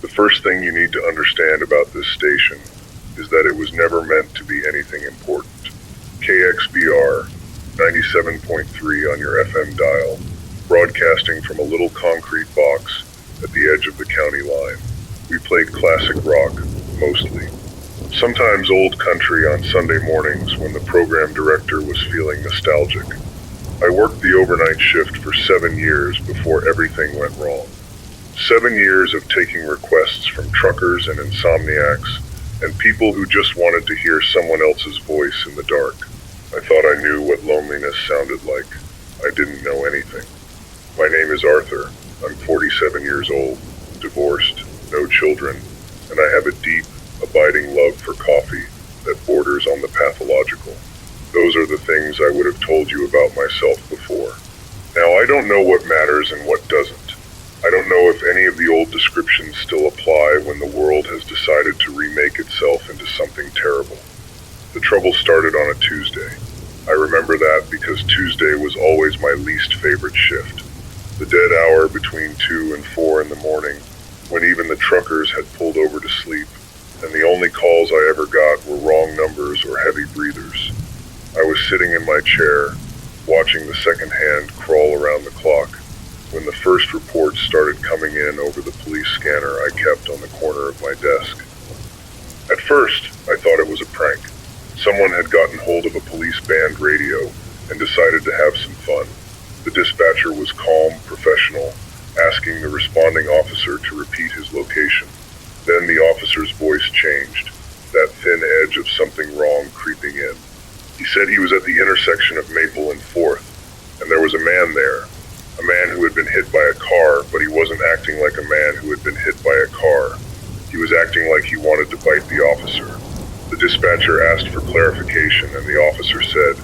The first thing you need to understand about this station is that it was never meant to be anything important. KXBR 97.3 on your FM dial, broadcasting from a little concrete box at the edge of the county line. We played classic rock, mostly. Sometimes old country on Sunday mornings when the program director was feeling nostalgic. I worked the overnight shift for 7 years before everything went wrong. 7 years of taking requests from truckers and insomniacs and people who just wanted to hear someone else's voice in the dark. I thought I knew what loneliness sounded like. I didn't know anything. My name is Arthur. I'm 47 years old, divorced, no children, and I have a deep, abiding love for coffee that borders on the pathological. Those are the things I would have told you about myself before. Now, I don't know what matters and what doesn't. I don't know if any of the old descriptions still apply when the world has decided to remake itself into something terrible. The trouble started on a Tuesday. I remember that because Tuesday was always my least favorite shift. The dead hour between 2 and 4 in the morning, when even the truckers had pulled over to sleep, and the only calls I ever got were wrong numbers or heavy breathers. I was sitting in my chair, watching the second hand crawl around the clock, when the first reports started coming in over the police scanner I kept on the corner of my desk. At first, I thought it was a prank. Someone had gotten hold of a police band radio and decided to have some fun. The dispatcher was calm, professional, asking the responding officer to repeat his location. Then the officer's voice changed, that thin edge of something wrong creeping in. He said he was at the intersection of Maple and 4th, and there was a man there. A man who had been hit by a car, but he wasn't acting like a man who had been hit by a car. He was acting like he wanted to bite the officer. The dispatcher asked for clarification, and the officer said,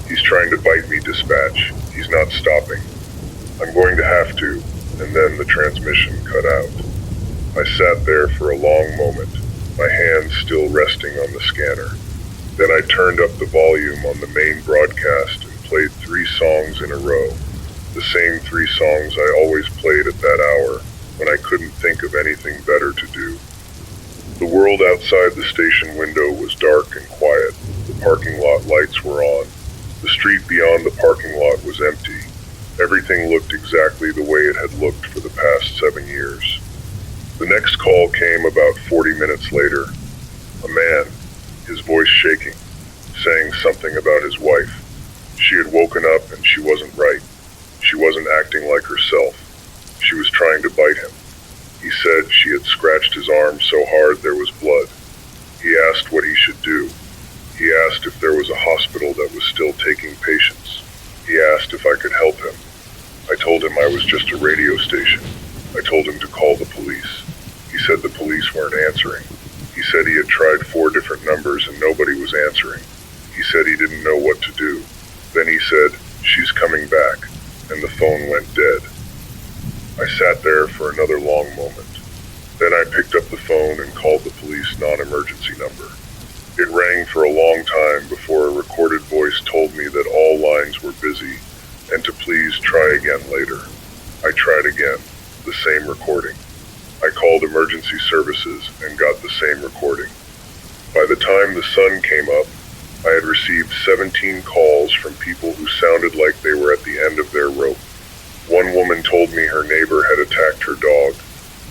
"He's trying to bite me, dispatch. He's not stopping. I'm going to have to," and then the transmission cut out. I sat there for a long moment, my hands still resting on the scanner. Then I turned up the volume on the main broadcast and played 3 songs in a row. The same 3 songs I always played at that hour when I couldn't think of anything better to do. The world outside the station window was dark and quiet. The parking lot lights were on. The street beyond the parking lot was empty. Everything looked exactly the way it had looked for the past 7 years. The next call came about 40 minutes later. A man, his voice shaking, saying something about his wife. She had woken up and she wasn't right. She wasn't acting like herself. She was trying to bite him. He said she had scratched his arm so hard there was blood. He asked what he should do. He asked if there was a hospital that was still taking patients. He asked if I could help him. I told him I was just a radio station. I told him to call the police. He said the police weren't answering. He said he had tried 4 different numbers and nobody was answering. He said he didn't know what to do. Then he said, "She's coming back," and the phone went dead. I sat there for another long moment. Then I picked up the phone and called the police non-emergency number. It rang for a long time before a recorded voice told me that all lines were busy and to please try again later. I tried again, the same recording. I called emergency services and got the same recording. By the time the sun came up, I had received 17 calls from people who sounded like they were at the end of their rope. One woman told me her neighbor had attacked her dog.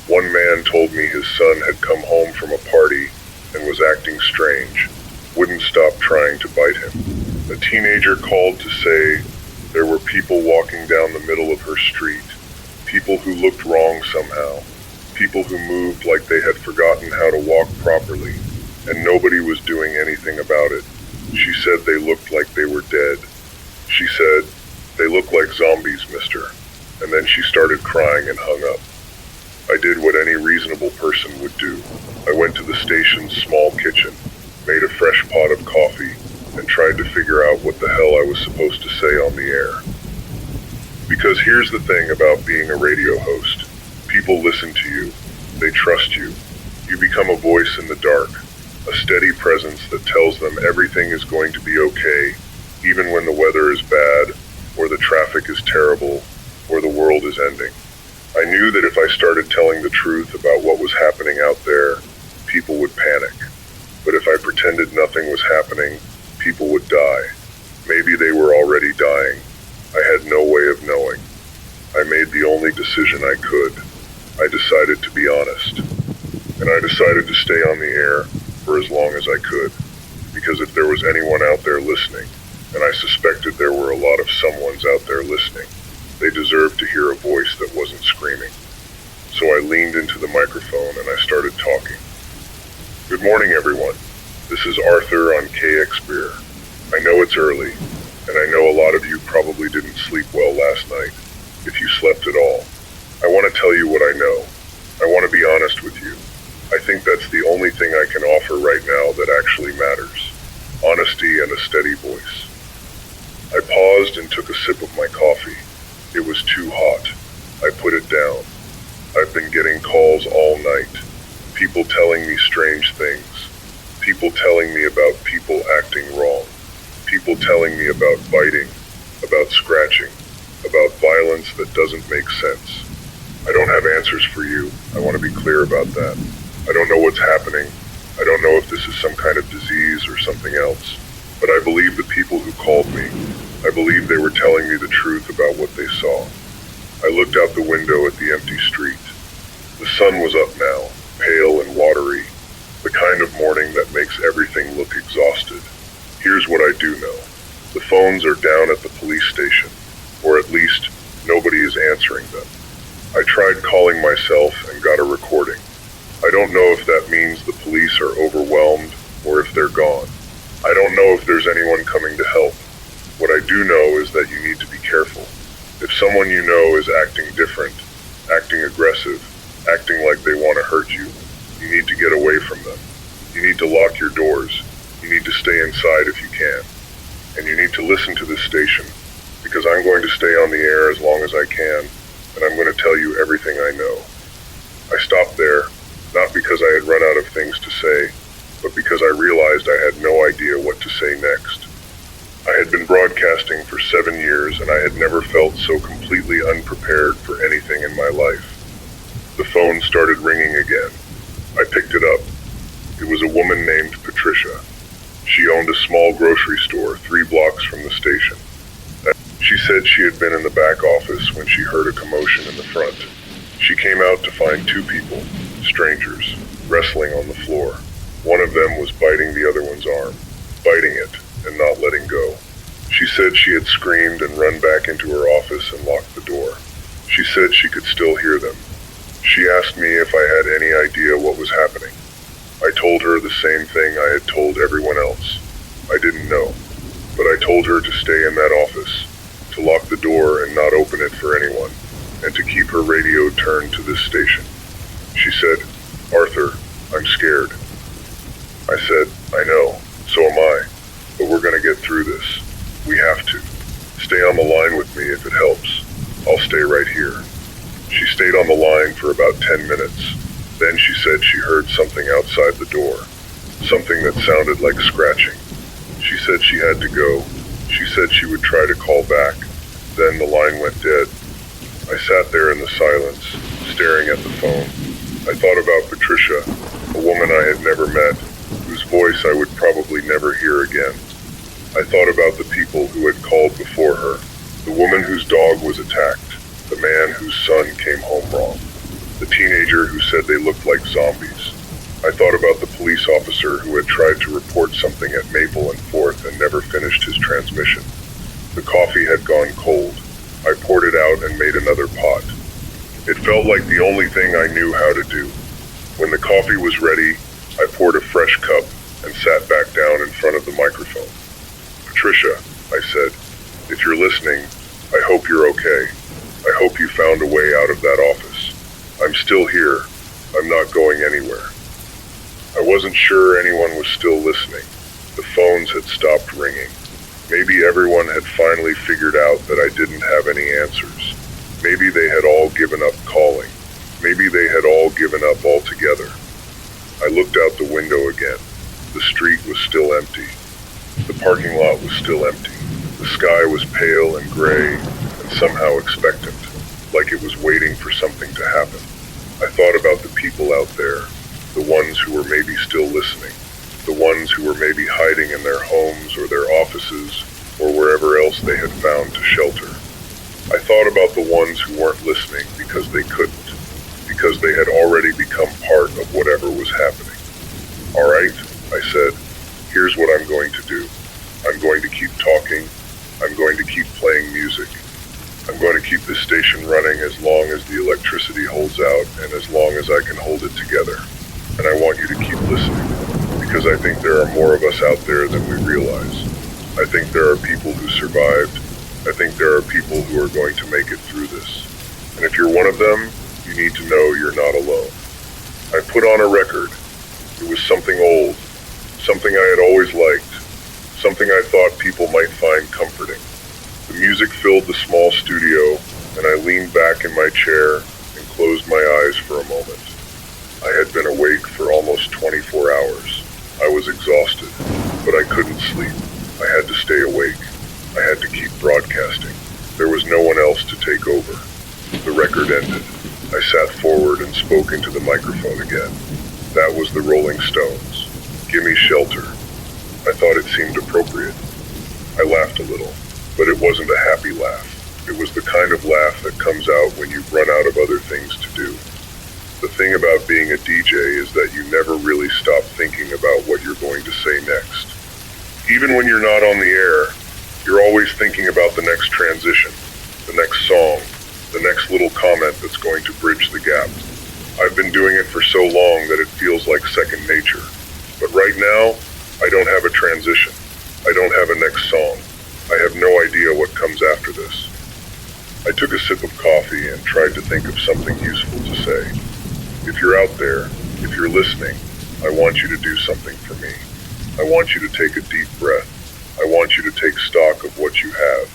One man told me his son had come home from a party and was acting strange, wouldn't stop trying to bite him. A teenager called to say there were people walking down the middle of her street, people who looked wrong somehow, people who moved like they had forgotten how to walk properly, and nobody was doing anything about it. She said they looked like they were dead. She said, "They look like zombies, mister," and then she started crying and hung up. I did what any reasonable person would do. I went to the station's small kitchen, made a fresh pot of coffee, and tried to figure out what the hell I was supposed to say on the air. Because here's the thing about being a radio host. People listen to you. They trust you. You become a voice in the dark, a steady presence that tells them everything is going to be okay, even when the weather is bad, or the traffic is terrible, or the world is ending. I knew that if I started telling the truth about what was happening happening, people would die. Maybe they were already dying. I had no way of knowing. I made the only decision I could. I decided to be honest. And I decided to stay on the air for as long as I could. Because if there was anyone out there listening, and I suspected there were a lot of someones out there listening, they deserved to hear a voice that wasn't screaming. So I leaned into the microphone and I started talking. Good morning, everyone. This is Arthur on KX Beer. I know it's early, and I know a lot of you probably didn't sleep well last night, if you slept at all. I want to tell you what I know. I want to be honest with you. I think that's the only thing I can offer right now that actually matters. Honesty and a steady voice. I paused and took a sip of my coffee. It was too hot. I put it down. I've been getting calls all night. People telling me strange things. People telling me about people acting wrong. People telling me about biting, about scratching, about violence that doesn't make sense. I don't have answers for you. I want to be clear about that. I don't know what's happening. I don't know if this is some kind of disease or something else. But I believe the people who called me. I believe they were telling me the truth about what they saw. I looked out the window at the empty street. The sun was up now, pale and watery, the kind of morning that makes everything look exhausted. Here's what I do know. The phones are down at the police station, or at least nobody is answering them. I tried calling myself and got a recording. I don't know if that means the police are overwhelmed or if they're gone. I don't know if there's anyone coming to help. What I do know is that you need to be careful. If someone you know is acting different, acting aggressive, acting like they want to hurt you, you need to get away from them. You need to lock your doors. You need to stay inside if you can. And you need to listen to this station, because I'm going to stay on the air as long as I can, and I'm going to tell you everything I know. I stopped there, not because I had run out of things to say, but because I realized I had no idea what to say next. I had been broadcasting for 7 years, and I had never felt so completely unprepared for anything in my life. The phone started ringing again. I picked it up. It was a woman named Patricia. She owned a small grocery store 3 blocks from the station. She said she had been in the back office when she heard a commotion in the front. She came out to find 2 people, strangers, wrestling on the floor. One of them was biting the other one's arm, biting it and not letting go. She said she had screamed and run back into her office and locked the door. She said she could still hear them. She asked me if I had any idea what was happening. I told her the same thing I had told everyone else. I didn't know, but I told her to stay in that office, to lock the door and not open it for anyone, and to keep her radio turned to this station. She said, "Arthur, I'm scared." I said, "I know, so am I, but we're going to get through this. We have to. Stay on the line with me if it helps. I'll stay right here." She stayed on the line for about 10 minutes. Then she said she heard something outside the door, something that sounded like scratching. She said she had to go. She said she would try to call back. Then the line went dead. I sat there in the silence, staring at the phone. I thought about Patricia, a woman I had never met, whose voice I would probably never hear again. I thought about the people who had called before her, the woman whose dog was attacked, the man whose son came home wrong, the teenager who said they looked like zombies. I thought about the police officer who had tried to report something at Maple and 4th and never finished his transmission. The coffee had gone cold. I poured it out and made another pot. It felt like the only thing I knew how to do. When the coffee was ready, I poured a fresh cup and sat back down in front of the microphone. "Patricia," I said, "if you're listening, I hope you're okay. I hope you found a way out of that office. I'm still here. I'm not going anywhere." I wasn't sure anyone was still listening. The phones had stopped ringing. Maybe everyone had finally figured out that I didn't have any answers. Maybe they had all given up calling. Maybe they had all given up altogether. I looked out the window again. The street was still empty. The parking lot was still empty. The sky was pale and gray and somehow expectant, like it was waiting for something to happen. I thought about the people out there, the ones who were maybe still listening, the the ones who were maybe hiding in their homes or their offices or wherever else they had found to shelter. I thought about the ones who weren't listening because they couldn't, because they had already become part of whatever was happening. All right, I said, here's what I'm going to do. I'm going to keep talking. I'm going to keep playing music. I'm going to keep this station running as long as the electricity holds out and as long as I can hold it together. And I want you to keep listening, because I think there are more of us out there than we realize. I think there are people who survived. I think there are people who are going to make it through this. And if you're one of them, you need to know you're not alone. I put on a record. It was something old, something I had always liked, something I thought people might find comforting. The music filled the small studio, and I leaned back in my chair and closed my eyes for a moment. I had been awake for almost 24 hours. I was exhausted, but I couldn't sleep. I had to stay awake. I had to keep broadcasting. There was no one else to take over. The record ended. I sat forward and spoke into the microphone again. That was the Rolling Stones. Gimme Shelter. I thought it seemed appropriate. I laughed a little, but it wasn't a happy laugh. It was the kind of laugh that comes out when you've run out of other things to do. The thing about being a DJ is that you never really stop thinking about what you're going to say next. Even when you're not on the air, you're always thinking about the next transition, the next song, the next little comment that's going to bridge the gap. I've been doing it for so long that it feels like second nature. But right now, I don't have a transition. I don't have a next song. I have no idea what comes after this. I took a sip of coffee and tried to think of something useful to say. If you're out there, if you're listening, I want you to do something for me. I want you to take a deep breath. I want you to take stock of what you have.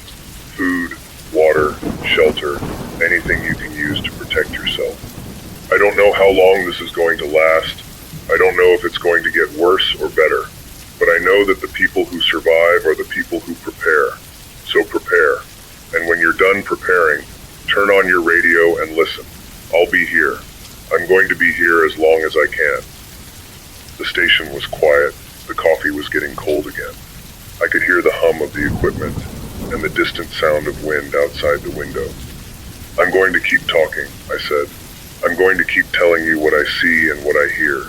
Food, water, shelter, anything you can use to protect yourself. I don't know how long this is going to last. I don't know if it's going to get worse or better. But I know that the people who survive are the people who prepare. So prepare. And when you're done preparing, turn on your radio and listen. I'll be here. I'm going to be here as long as I can. The station was quiet. The coffee was getting cold again. I could hear the hum of the equipment and the distant sound of wind outside the window. I'm going to keep talking, I said. I'm going to keep telling you what I see and what I hear.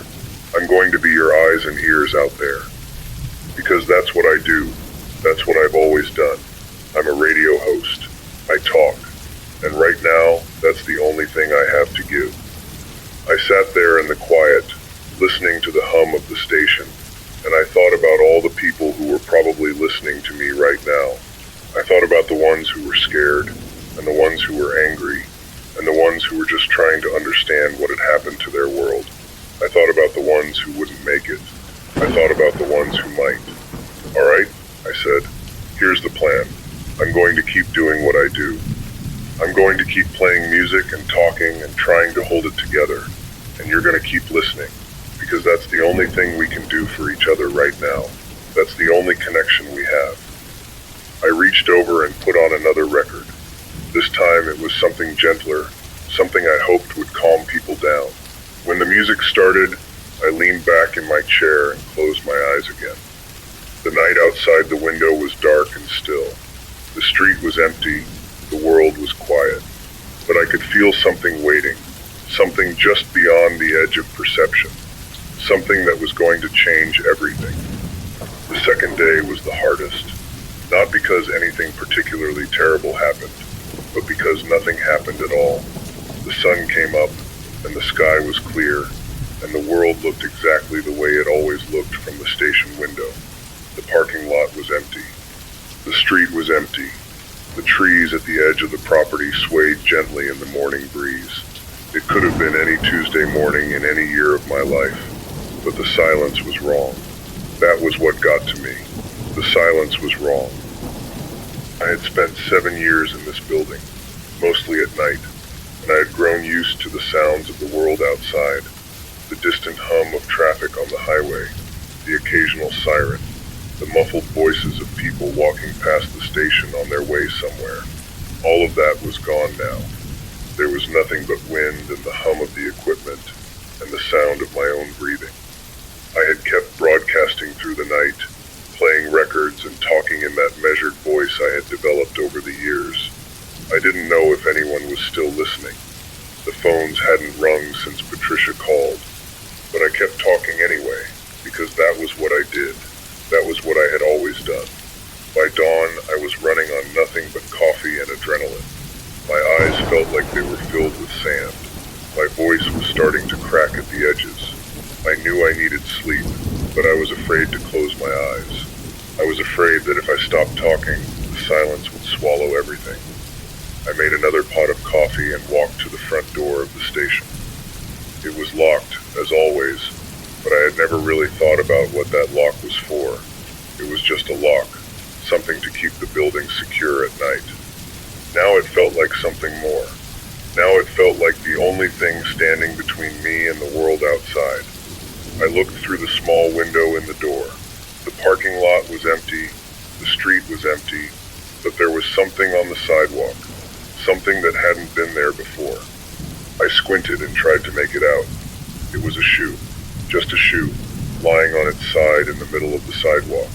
I'm going to be your eyes and ears out there. Because that's what I do. That's what I've always done. I'm a radio host. I talk. And right now, that's the only thing I have to give. I sat there in the quiet, listening to the hum of the station, and I thought about all the people who were probably listening to me right now. I thought about the ones who were scared, and the ones who were angry, and the ones who were just trying to understand what had happened to their world. I thought about the ones who wouldn't make it. I thought about the ones who might. All right, I said, here's the plan. I'm going to keep doing what I do. I'm going to keep playing music and talking and trying to hold it together, and you're going to keep listening. Because that's the only thing we can do for each other right now. That's the only connection we have. I reached over and put on another record. This time it was something gentler, something I hoped would calm people down. When the music started, I leaned back in my chair and closed my eyes again. The night outside the window was dark and still. The street was empty, the world was quiet. But I could feel something waiting, something just beyond the edge of perception. Something that was going to change everything. The second day was the hardest, not because anything particularly terrible happened, but because nothing happened at all. The sun came up, and the sky was clear, and the world looked exactly the way it always looked from the station window. The parking lot was empty. The street was empty. The trees at the edge of the property swayed gently in the morning breeze. It could have been any Tuesday morning in any year of my life. But the silence was wrong. That was what got to me. The silence was wrong. I had spent 7 years in this building, mostly at night, and I had grown used to the sounds of the world outside, the distant hum of traffic on the highway, the occasional siren, the muffled voices of people walking past the station on their way somewhere. All of that was gone now. There was nothing but wind and the hum of the equipment and the sound of my own breathing. I had kept broadcast broadcasting through the night, playing records and talking in that measured voice I had developed over the years. I didn't know if anyone was still listening. The phones hadn't rung since Patricia called, but I kept talking anyway, because that was what I did. That was what I had always done. By dawn, I was running on nothing but coffee and adrenaline. My eyes felt like they were filled with sand. My voice was starting to crack at the edges. I knew I needed sleep, but I was afraid to close my eyes. I was afraid that if I stopped talking, the silence would swallow everything. I made another pot of coffee and walked to the front door of the station. It was locked, as always, but I had never really thought about what that lock was for. It was just a lock, something to keep the building secure at night. Now it felt like something more. Now it felt like the only thing standing between me and the world outside. I looked through the small window in the door. The parking lot was empty, the street was empty, but there was something on the sidewalk, something that hadn't been there before. I squinted and tried to make it out. It was a shoe, just a shoe, lying on its side in the middle of the sidewalk.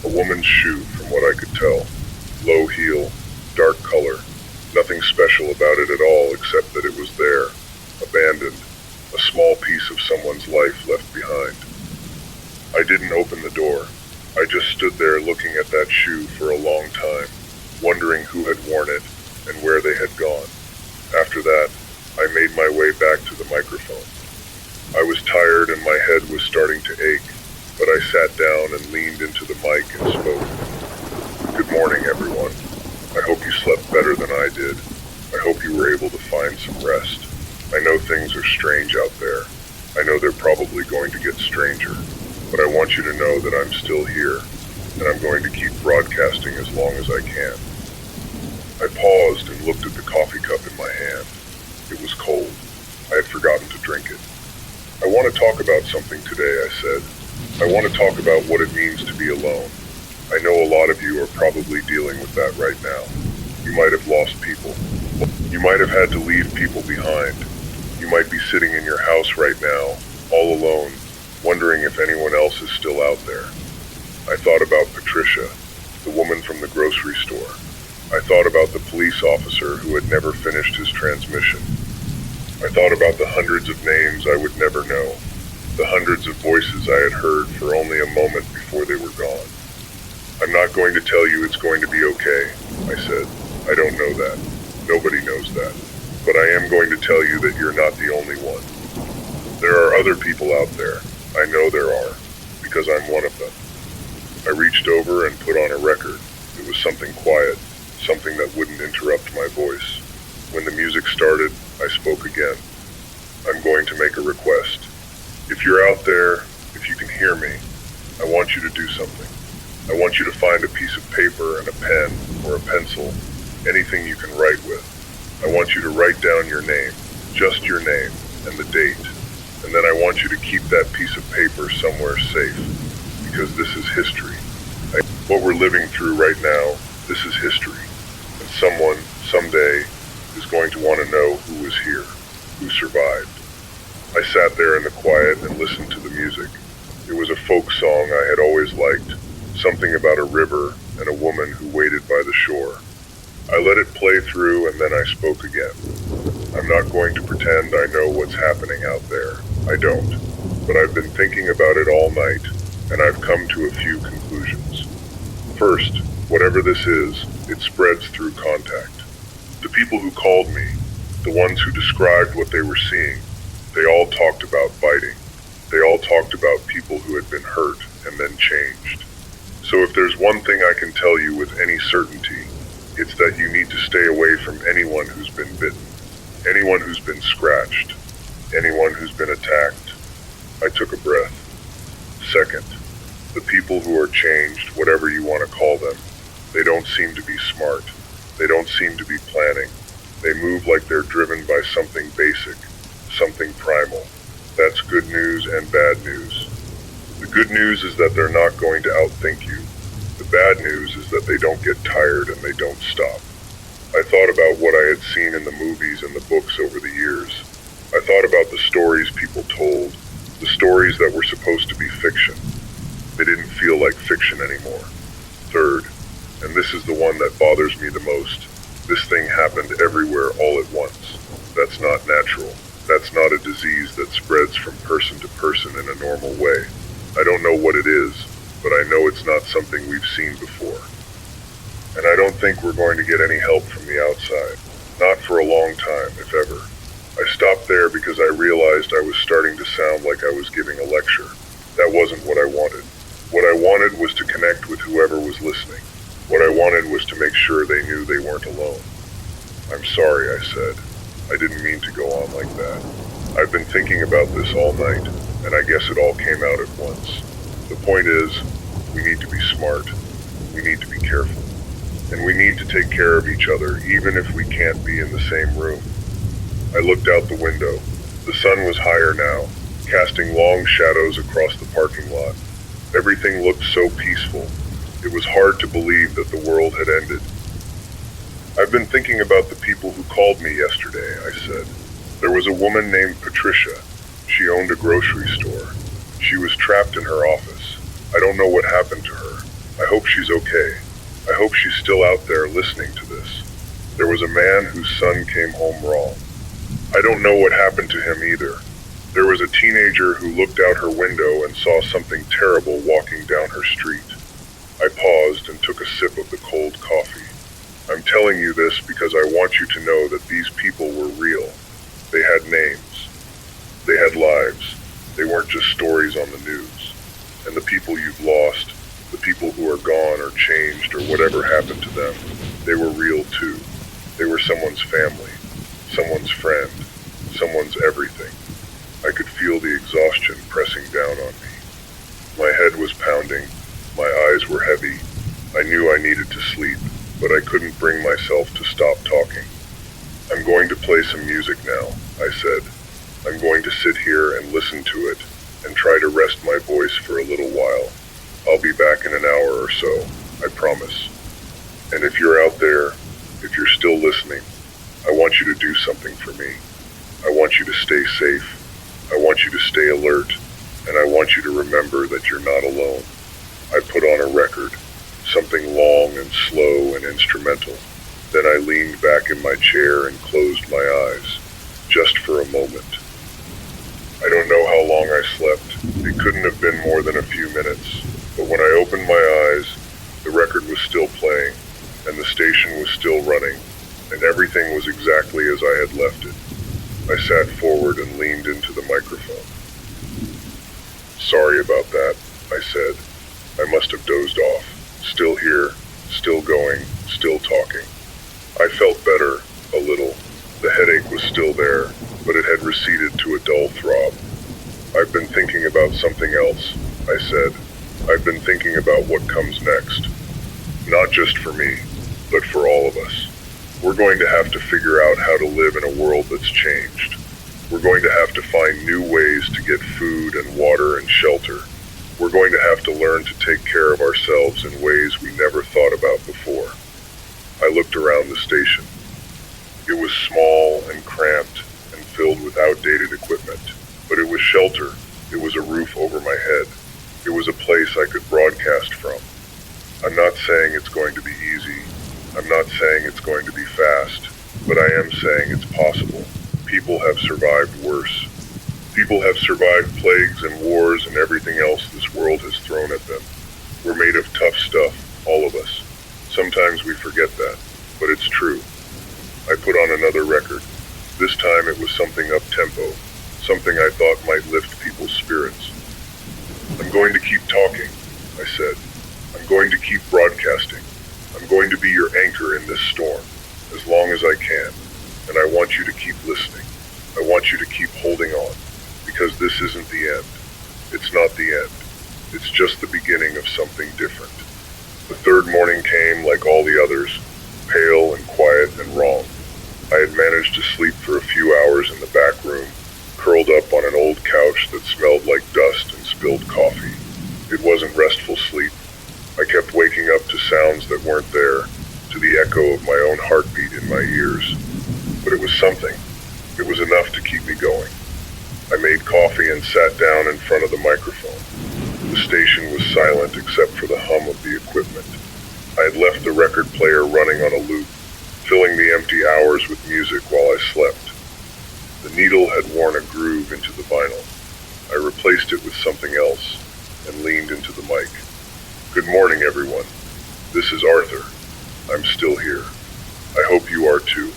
A woman's shoe, from what I could tell. Low heel, dark color, nothing special about it at all except that it was there, abandoned, a small piece of someone's life left behind. I didn't open the door. I just stood there looking at that shoe for a long time, wondering who had worn it and where they had gone. After that, I made my way back to the microphone. I was tired and my head was starting to ache, but I sat down and leaned into the mic and spoke. Good morning, everyone. I hope you slept better than I did. I hope you were able to find some rest. I know things are strange out there. I know they're probably going to get stranger, but I want you to know that I'm still here, and I'm going to keep broadcasting as long as I can. I paused and looked at the coffee cup in my hand. It was cold. I had forgotten to drink it. I want to talk about something today, I said. I want to talk about what it means to be alone. I know a lot of you are probably dealing with that right now. You might have lost people. You might have had to leave people behind. You might be sitting in your house right now, all alone, wondering if anyone else is still out there. I thought about Patricia, the woman from the grocery store. I thought about the police officer who had never finished his transmission. I thought about the hundreds of names I would never know, the hundreds of voices I had heard for only a moment before they were gone. I'm not going to tell you it's going to be okay, I said. I don't know that. Nobody knows that. But I am going to tell you that you're not the only one. There are other people out there. I know there are, because I'm one of them. I reached over and put on a record. It was something quiet, something that wouldn't interrupt my voice. When the music started, I spoke again. I'm going to make a request. If you're out there, if you can hear me, I want you to do something. I want you to find a piece of paper and a pen or a pencil, anything you can write with. I want you to write down your name, just your name, and the date. And then I want you to keep that piece of paper somewhere safe, because this is history. What we're living through right now, this is history. And someone, someday, is going to want to know who was here, who survived. I sat there in the quiet and listened to the music. It was a folk song I had always liked, something about a river and a woman who waited by the shore. I let it play through and then I spoke again. I'm not going to pretend I know what's happening out there. I don't. But I've been thinking about it all night, and I've come to a few conclusions. First, whatever this is, it spreads through contact. The people who called me, the ones who described what they were seeing, they all talked about fighting. They all talked about people who had been hurt and then changed. So if there's one thing I can tell you with any certainty, it's that you need to stay away from anyone who's been bitten, anyone who's been scratched, anyone who's been attacked. I took a breath. Second, the people who are changed, whatever you want to call them, they don't seem to be smart. They don't seem to be planning. They move like they're driven by something basic, something primal. That's good news and bad news. The good news is that they're not going to outthink you. The bad news is that they don't get tired and they don't stop. I thought about what I had seen in the movies and the books over the years. I thought about the stories people told, the stories that were supposed to be fiction. They didn't feel like fiction anymore. Third, and this is the one that bothers me the most, this thing happened everywhere all at once. That's not natural. That's not a disease that spreads from person to person in a normal way. I don't know what it is, but I know it's not something we've seen before. And I don't think we're going to get any help from the outside. Not for a long time, if ever. I stopped there because I realized I was starting to sound like I was giving a lecture. That wasn't what I wanted. What I wanted was to connect with whoever was listening. What I wanted was to make sure they knew they weren't alone. I'm sorry, I said. I didn't mean to go on like that. I've been thinking about this all night, and I guess it all came out at once. The point is, we need to be smart. We need to be careful. And we need to take care of each other, even if we can't be in the same room. I looked out the window. The sun was higher now, casting long shadows across the parking lot. Everything looked so peaceful. It was hard to believe that the world had ended. I've been thinking about the people who called me yesterday, I said. There was a woman named Patricia. She owned a grocery store. She was trapped in her office. I don't know what happened to her. I hope she's okay. I hope she's still out there listening to this. There was a man whose son came home wrong. I don't know what happened to him either. There was a teenager who looked out her window and saw something terrible walking down her street. I paused and took a sip of the cold coffee. I'm telling you this because I want you to know that these people were real. They had names. They had lives. They weren't just stories on the news. And the people you've lost, the people who are gone or changed or whatever happened to them, they were real too. They were someone's family, someone's friend, someone's everything. I could feel the exhaustion pressing down on me. My head was pounding, my eyes were heavy. I knew I needed to sleep, but I couldn't bring myself to stop talking. I'm going to play some music now, I said. I'm going to sit here and listen to it and try to rest my voice for a little while. I'll be back in an hour or so, I promise. And if you're out there, if you're still listening, I want you to do something for me. I want you to stay safe. I want you to stay alert. And I want you to remember that you're not alone. I put on a record, something long and slow and instrumental. Then I leaned back in my chair and closed my eyes, just for a moment. I don't know how long I slept. It couldn't have been more than a few minutes. But when I opened my eyes, the record was still playing, and the station was still running, and everything was exactly as I had left it. I sat forward and leaned into the microphone. Sorry about that, I said. I must have dozed off. Still here, still going, still talking. I felt better, a little. The headache was still there, but it had receded to a dull throb. I've been thinking about something else, I said. I've been thinking about what comes next. Not just for me, but for all of us. We're going to have to figure out how to live in a world that's changed. We're going to have to find new ways to get food and water and shelter. We're going to have to learn to take care of ourselves in ways we never thought about before. I looked around the station. It was small and cramped and filled with outdated equipment, but it was shelter. It was a roof over my head. It was a place I could broadcast from. I'm not saying it's going to be easy. I'm not saying it's going to be fast, but I am saying it's possible. People have survived worse. People have survived plagues and wars and everything else this world has thrown at them. We're made of tough stuff, all of us. Sometimes we forget that, but it's true. I put on another record. This time it was something up-tempo, something I thought might lift people's spirits. I'm going to keep talking, I said. I'm going to keep broadcasting. I'm going to be your anchor in this storm, as long as I can. And I want you to keep listening. I want you to keep holding on, because this isn't the end. It's not the end. It's just the beginning of something different. The third morning came like all the others, pale and quiet and wrong. I had managed to sleep for a few hours in the back room, curled up on an old couch that smelled like dust and spilled coffee. It wasn't restful sleep. I kept waking up to sounds that weren't there, to the echo of my own heartbeat in my ears. But it was something. It was enough to keep me going. I made coffee and sat down in front of the microphone. The station was silent except for the hum of the equipment. I had left the record player running on a loop, filling the empty hours with music while I slept. The needle had worn a groove into the vinyl. I replaced it with something else and leaned into the mic. Good morning, everyone. This is Arthur. I'm still here. I hope you are too.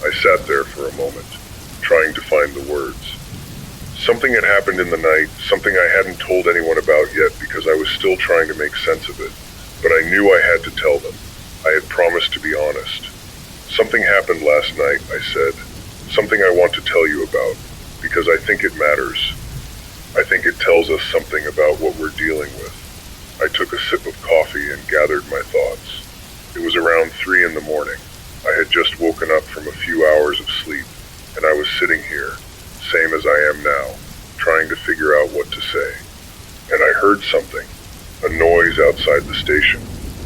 I sat there for a moment, trying to find the words. Something had happened in the night, something I hadn't told anyone about yet because I was still trying to make sense of it, but I knew I had to tell them. I had promised to be honest. Something happened last night, I said. Something I want to tell you about, because I think it matters. I think it tells us something about what we're dealing with. I took a sip of coffee and gathered my thoughts. It was around 3 in the morning. I had just woken up from a few hours of sleep, and I was sitting here, same as I am now, trying to figure out what to say. And I heard something, a noise outside the station,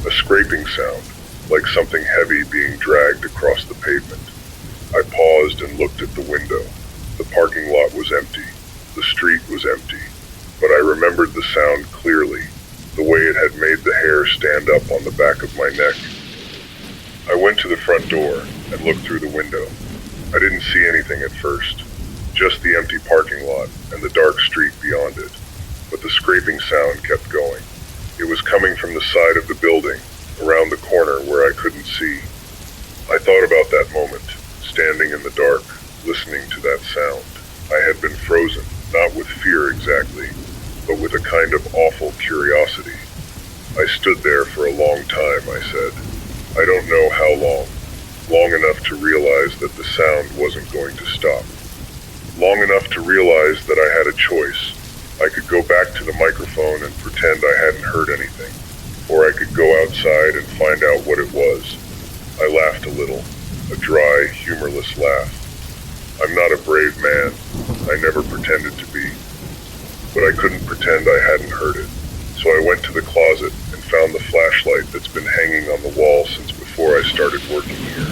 a scraping sound, like something heavy being dragged across the pavement. I paused and looked at the window. The parking lot was empty. The street was empty. But I remembered the sound clearly, the way it had made the hair stand up on the back of my neck. I went to the front door and looked through the window. I didn't see anything at first. Just the empty parking lot and the dark street beyond it. But the scraping sound kept going. It was coming from the side of the building, around the corner where I couldn't see. I thought about that moment, standing in the dark, listening to that sound. I had been frozen, not with fear exactly, but with a kind of awful curiosity. I stood there for a long time, I said. I don't know how long. Long enough to realize that the sound wasn't going to stop. Long enough to realize that I had a choice. I could go back to the microphone and pretend I hadn't heard anything, or I could go outside and find out what it was. I laughed a little, a dry, humorless laugh. I'm not a brave man. I never pretended to be. But I couldn't pretend I hadn't heard it. So I went to the closet and found the flashlight that's been hanging on the wall since before I started working here.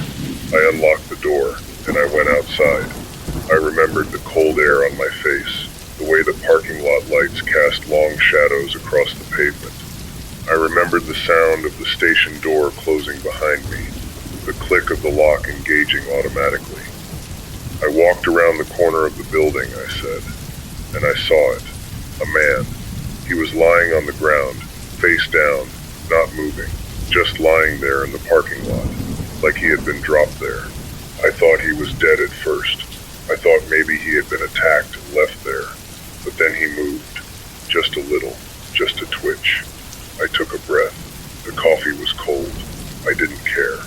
I unlocked the door and I went outside. I remembered the cold air on my face, the way the parking lot lights cast long shadows across the pavement. I remembered the sound of the station door closing behind me, the click of the lock engaging automatically. I walked around the corner of the building, I said, and I saw it. A man. He was lying on the ground, face down, not moving, just lying there in the parking lot, like he had been dropped there. I thought he was dead at first. I thought maybe he had been attacked and left there, but then he moved, just a little, just a twitch. I took a breath. The coffee was cold. I didn't care.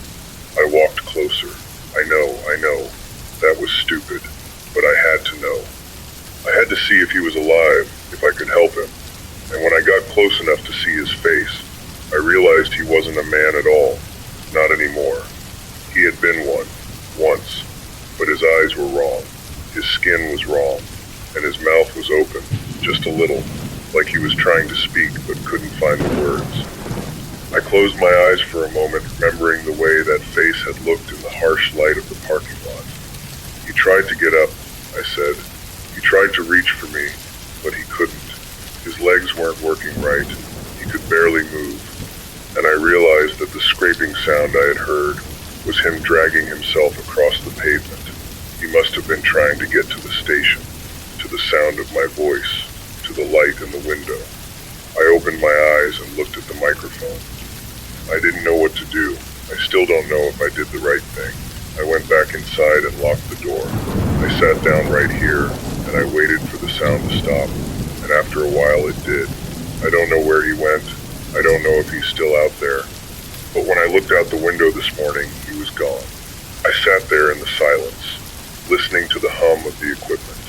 I walked closer. I know, that was stupid, but I had to know. I had to see if he was alive, if I could help him, and when I got close enough to see his face, I realized he wasn't a man at all, not anymore. He had been one, once, but his eyes were wrong. His skin was wrong, and his mouth was open, just a little, like he was trying to speak but couldn't find the words. I closed my eyes for a moment, remembering the way that face had looked in the harsh light of the parking lot. He tried to get up, I said. He tried to reach for me, but he couldn't. His legs weren't working right. He could barely move, and I realized that the scraping sound I had heard was him dragging himself across the pavement. He must have been trying to get to the station, to the sound of my voice, to the light in the window. I opened my eyes and looked at the microphone. I didn't know what to do. I still don't know if I did the right thing. I went back inside and locked the door. I sat down right here, and I waited for the sound to stop, and after a while it did. I don't know where he went. I don't know if he's still out there. But when I looked out the window this morning, he was gone. I sat there in the silence, listening to the hum of the equipment.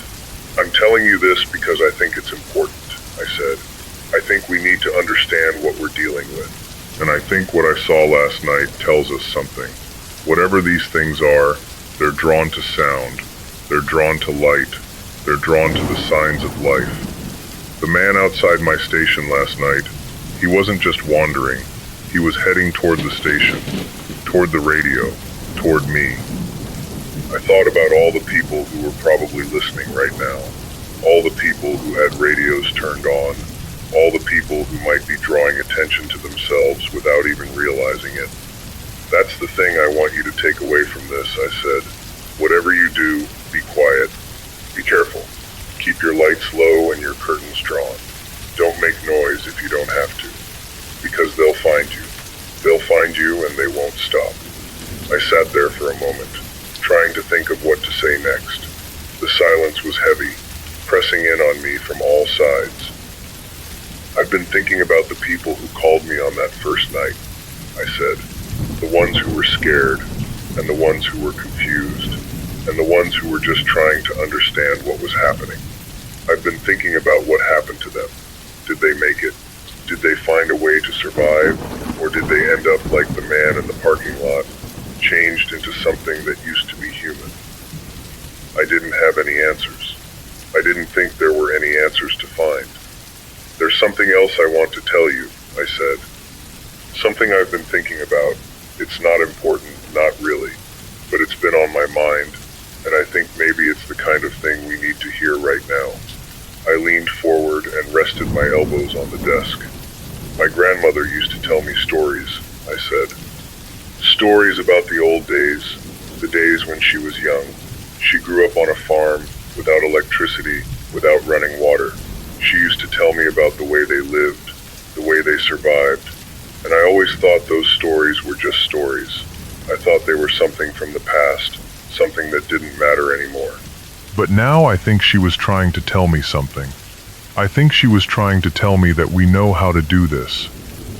I'm telling you this because I think it's important, I said. I think we need to understand what we're dealing with. And I think what I saw last night tells us something. Whatever these things are, they're drawn to sound, they're drawn to light, they're drawn to the signs of life. The man outside my station last night, he wasn't just wandering, he was heading toward the station, toward the radio, toward me. I thought about all the people who were probably listening right now, all the people who had radios turned on, All the people who might be drawing attention to themselves without even realizing it. That's the thing I want you to take away from this, I said. Whatever you do, be quiet. Be careful. Keep your lights low and your curtains drawn. Don't make noise if you don't have to. Because they'll find you. They'll find you and they won't stop. I sat there for a moment, trying to think of what to say next. The silence was heavy, pressing in on me from all sides. I've been thinking about the people who called me on that first night, I said. The ones who were scared, and the ones who were confused, and the ones who were just trying to understand what was happening. I've been thinking about what happened to them. Did they make it? Did they find a way to survive? Or did they end up like the man in the parking lot, changed into something that used to be human? I didn't have any answers. I didn't think there were any answers to find. There's something else I want to tell you, I said. Something I've been thinking about. It's not important, not really, but it's been on my mind, and I think maybe it's the kind of thing we need to hear right now. I leaned forward and rested my elbows on the desk. My grandmother used to tell me stories, I said. Stories about the old days, the days when she was young. She grew up on a farm, without electricity, without running water. She used to tell me about the way they lived, the way they survived, and I always thought those stories were just stories. I thought they were something from the past, something that didn't matter anymore. But now I think she was trying to tell me something. I think she was trying to tell me that we know how to do this.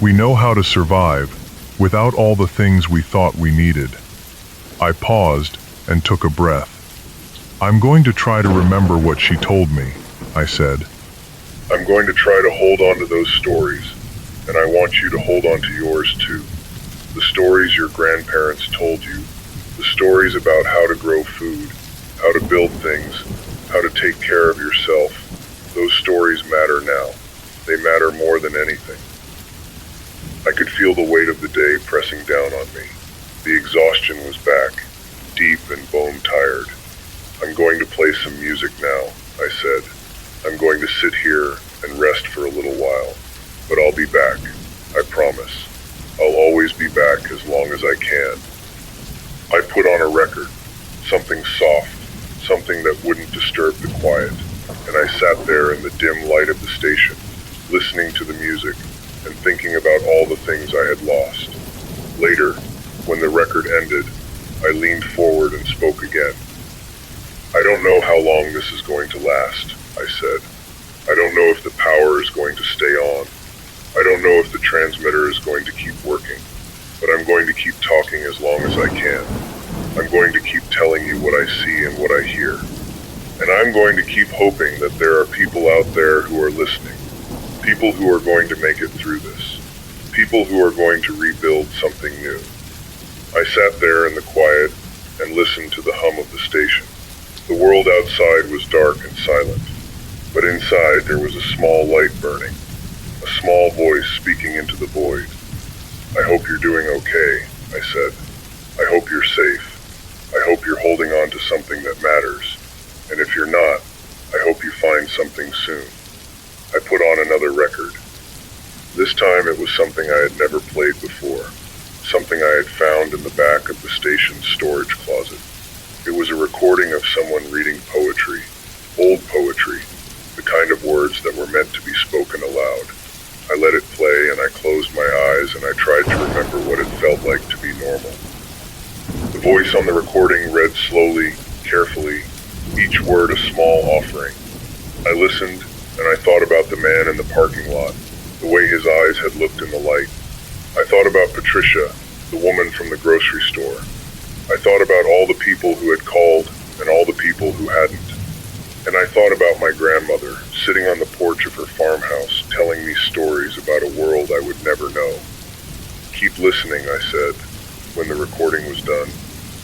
We know how to survive, without all the things we thought we needed. I paused and took a breath. I'm going to try to remember what she told me, I said. I'm going to try to hold on to those stories, and I want you to hold on to yours too. The stories your grandparents told you, the stories about how to grow food, how to build things, how to take care of yourself. Those stories matter now. They matter more than anything. I could feel the weight of the day pressing down on me. The exhaustion was back, deep and bone-tired. I'm going to play some music now, I said. I'm going to sit here and rest for a little while, but I'll be back, I promise. I'll always be back as long as I can. I put on a record, something soft, something that wouldn't disturb the quiet, and I sat there in the dim light of the station, listening to the music and thinking about all the things I had lost. Later, when the record ended, I leaned forward and spoke again. I don't know how long this is going to last, I said. I don't know if the power is going to stay on. I don't know if the transmitter is going to keep working, but I'm going to keep talking as long as I can. I'm going to keep telling you what I see and what I hear. And I'm going to keep hoping that there are people out there who are listening. People who are going to make it through this. People who are going to rebuild something new. I sat there in the quiet and listened to the hum of the station. The world outside was dark and silent, but inside there was a small light burning, a small voice speaking into the void. I hope you're doing okay, I said. I hope you're safe. I hope you're holding on to something that matters. And if you're not, I hope you find something soon. I put on another record. This time it was something I had never played before, something I had found in the back of the station's storage closet. It was a recording of someone reading poetry, old poetry, the kind of words that were meant to be spoken aloud. I let it play and I closed my eyes and I tried to remember what it felt like to be normal. The voice on the recording read slowly, carefully, each word a small offering. I listened and I thought about the man in the parking lot, the way his eyes had looked in the light. I thought about Patricia, the woman from the grocery store. I thought about all the people who had called and all the people who hadn't. And I thought about my grandmother, sitting on the porch of her farmhouse, telling me stories about a world I would never know. Keep listening, I said, when the recording was done.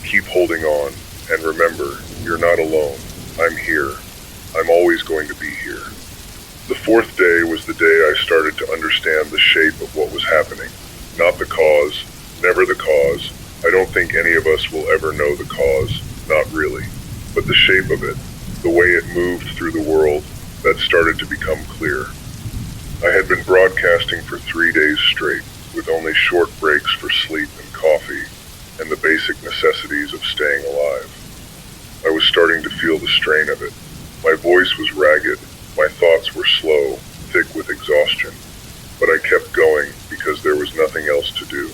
Keep holding on, and remember, you're not alone. I'm here. I'm always going to be here. The fourth day was the day I started to understand the shape of what was happening. Not the cause, never the cause. I don't think any of us will ever know the cause, not really. But the shape of it, the way it moved through the world, that started to become clear. I broadcasting for 3 days straight, with only short breaks for sleep and coffee, and the basic necessities of staying alive. I was starting to feel the strain of it. My voice was ragged, my thoughts were slow, thick with exhaustion, but I kept going because there was nothing else to do.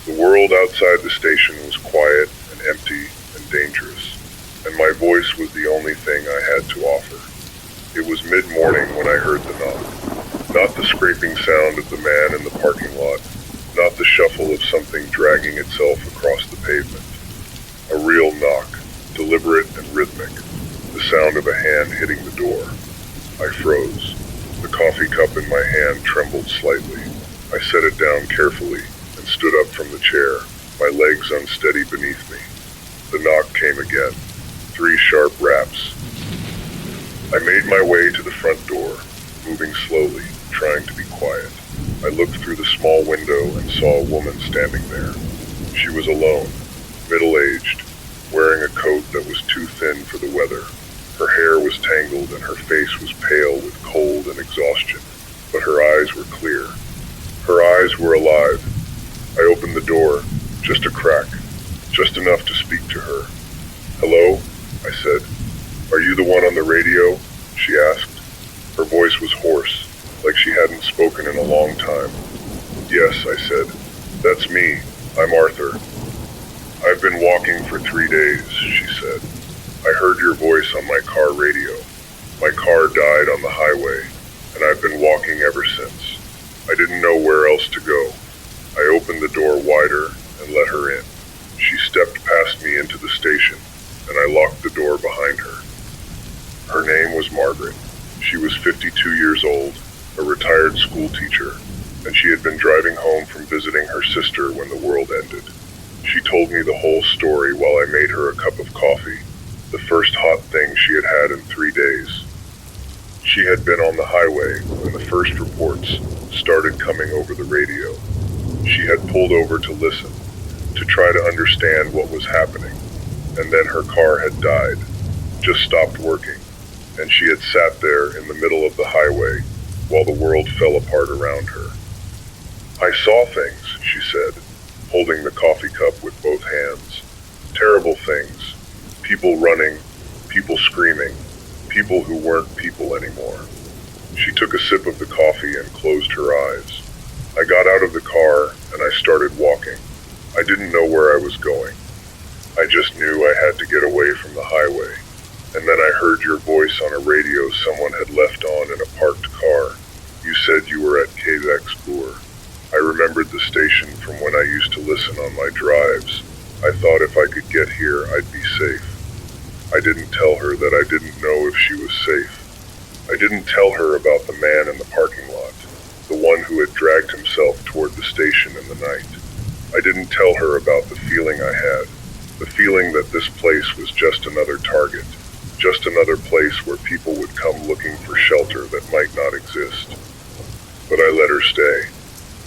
The world outside the station was quiet and empty and dangerous, and my voice was the only thing I had to offer. It was mid-morning when I heard the knock. Not the scraping sound of the man in the parking lot, not the shuffle of something dragging itself across the pavement. A real knock, deliberate and rhythmic, the sound of a hand hitting the door. I froze. The coffee cup in my hand trembled slightly. I set it down carefully and stood up from the chair, my legs unsteady beneath me. The knock came again. 3 sharp raps. I made my way to the front door, moving slowly, trying to be quiet. I looked through the small window and saw a woman standing there. She was alone, middle-aged, wearing a coat that was too thin for the weather. Her hair was tangled and her face was pale with cold and exhaustion, but her eyes were clear. Her eyes were alive. I opened the door, just a crack, just enough to speak to her. "Hello?" I said. "Are you the one on the radio?" she asked. Her voice was hoarse, like she hadn't spoken in a long time. "Yes," I said. "That's me. I'm Arthur." "I've been walking for 3 days," she said. "I heard your voice on my car radio. My car died on the highway, and I've been walking ever since. I didn't know where else to go." I opened the door wider and let her in. She stepped past me into the station, and I locked the door behind her. Her name was Margaret. She was 52 years old, a retired school teacher, and she had been driving home from visiting her sister when the world ended. She told me the whole story while I made her a cup of coffee, the first hot thing she had had in 3 days. She had been on the highway when the first reports started coming over the radio. She had pulled over to listen, to try to understand what was happening, and then her car had died, just stopped working, and she had sat there in the middle of the highway while the world fell apart around her. "I saw things," she said, holding the coffee cup with both hands. "Terrible things. People running, people screaming, people who weren't people anymore." She took a sip of the coffee and closed her eyes. I got out of the car and I started walking. I didn't know where I was going. I just knew I had to get away from the highway. And then I heard your voice on a radio someone had left on in a parked car. You said you were at Quebec-Bourg. I remembered the station from when I used to listen on my drives. I thought if I could get here, I'd be safe. I didn't tell her that I didn't know if she was safe. I didn't tell her about the man in the parking lot, the one who had dragged himself toward the station in the night. I didn't tell her about the feeling I had, the feeling that this place was just another target, just another place where people would come looking for shelter that might not exist. But I let her stay.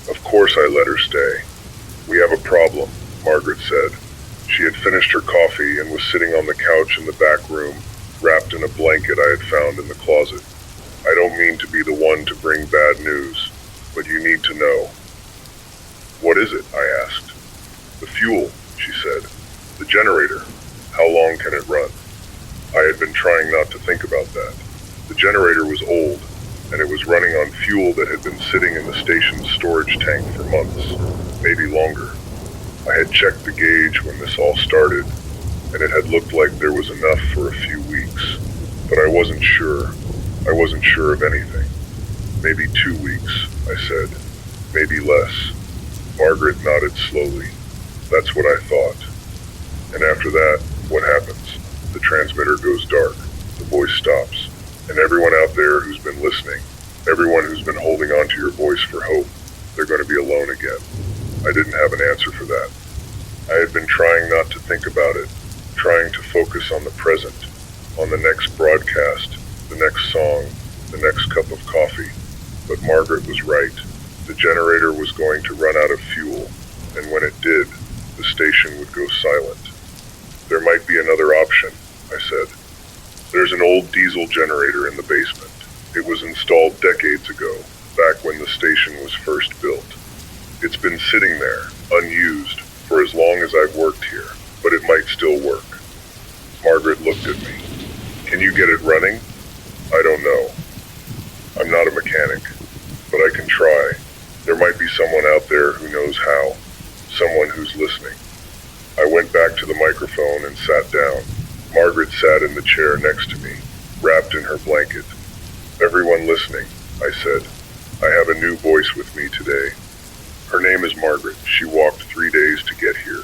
Of course I let her stay. "We have a problem," Margaret said. She had finished her coffee and was sitting on the couch in the back room, wrapped in a blanket I had found in the closet. "I don't mean to be the one to bring bad news, but you need to know." "What is it?" I asked. "The fuel," she said. "The generator. How long can it run?" I had been trying not to think about that. The generator was old, and it was running on fuel that had been sitting in the station's storage tank for months, maybe longer. I had checked the gauge when this all started, and it had looked like there was enough for a few weeks, but I wasn't sure. I wasn't sure of anything. "Maybe 2 weeks," I said. "Maybe less." Margaret nodded slowly. "That's what I thought." "And after that, what happens?" The transmitter goes dark, the voice stops, and everyone out there who's been listening, everyone who's been holding on to your voice for hope, they're going to be alone again. I didn't have an answer for that. I had been trying not to think about it, trying to focus on the present, on the next broadcast, the next song, the next cup of coffee. But Margaret was right. The generator was going to run out of fuel, and when it did, the station would go silent. "There might be another option," I said. "There's an old diesel generator in the basement. It was installed decades ago, back back when the station was first built. It's been sitting there, unused, for as long as I've worked here, but it might still work. Margaret looked at me. Can you get it running? I don't know. I'm not a mechanic, but I can try. There might be someone out there who knows how, someone who's listening. I went back to the microphone and sat down. Margaret sat in the chair next to me, wrapped in her blanket. Everyone listening, I said. I have a new voice with me today. Her name is Margaret. She walked 3 days to get here,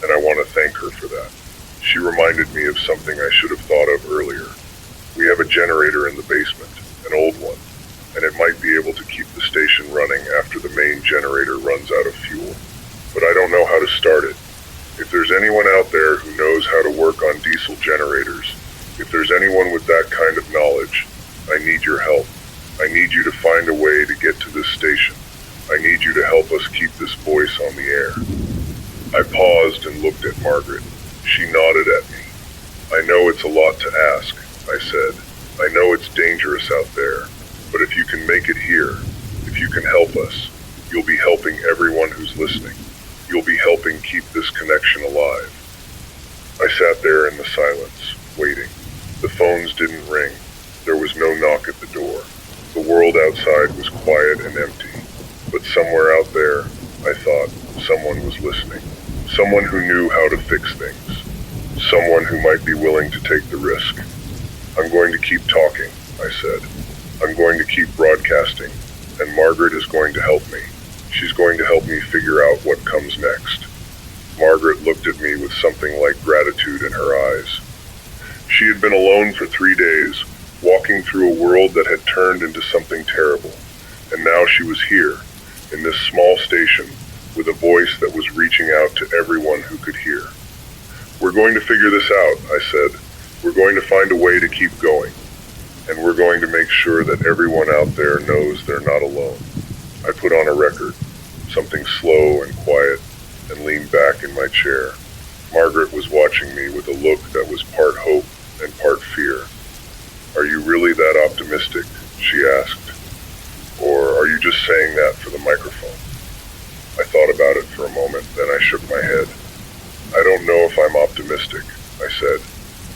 and I want to thank her for that. She reminded me of something I should have thought of earlier. We have a generator in the basement, an old one, and it might be able to keep the station running after the main generator runs out of fuel. But I don't know how to start it. If there's anyone out there who knows how to work on diesel generators, if there's anyone with that kind of knowledge, I need your help. I need you to find a way to get to this station. I need you to help us keep this voice on the air. I paused and looked at Margaret. She nodded at me. I know it's a lot to ask, I said. I know it's dangerous out there, but if you can make it here, if you can help us, you'll be helping everyone who's listening. You'll be helping keep this connection alive. I sat there in the silence, waiting. The phones didn't ring. There was no knock at the door. The world outside was quiet and empty. But somewhere out there, I thought, someone was listening. Someone who knew how to fix things. Someone who might be willing to take the risk. I'm going to keep talking, I said. I'm going to keep broadcasting, and Margaret is going to help me. She's going to help me figure out what comes next. Margaret looked at me with something like gratitude in her eyes. She had been alone for 3 days, walking through a world that had turned into something terrible, and now she was here, in this small station, with a voice that was reaching out to everyone who could hear. We're going to figure this out, I said. We're going to find a way to keep going, and we're going to make sure that everyone out there knows they're not alone. I put on a record, something slow and quiet, and leaned back in my chair. Margaret was watching me with a look that was part hope and part fear. Are you really that optimistic? She asked. Or are you just saying that for the microphone? I thought about it for a moment, then I shook my head. I don't know if I'm optimistic, I said,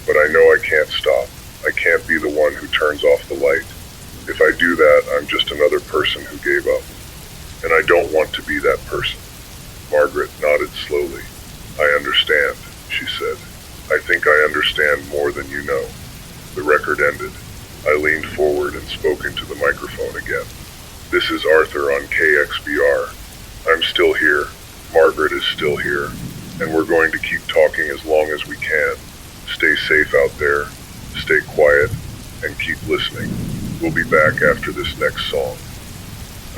but I know I can't stop. I can't be the one who turns off the light. If I do that, I'm just another person who gave up. And I don't want to be that person. Margaret nodded slowly. I understand, she said. I think I understand more than you know. The record ended. I leaned forward and spoke into the microphone again. This is Arthur on KXBR. I'm still here. Margaret is still here. And we're going to keep talking as long as we can. Stay safe out there. Stay quiet. And keep listening. We'll be back after this next song.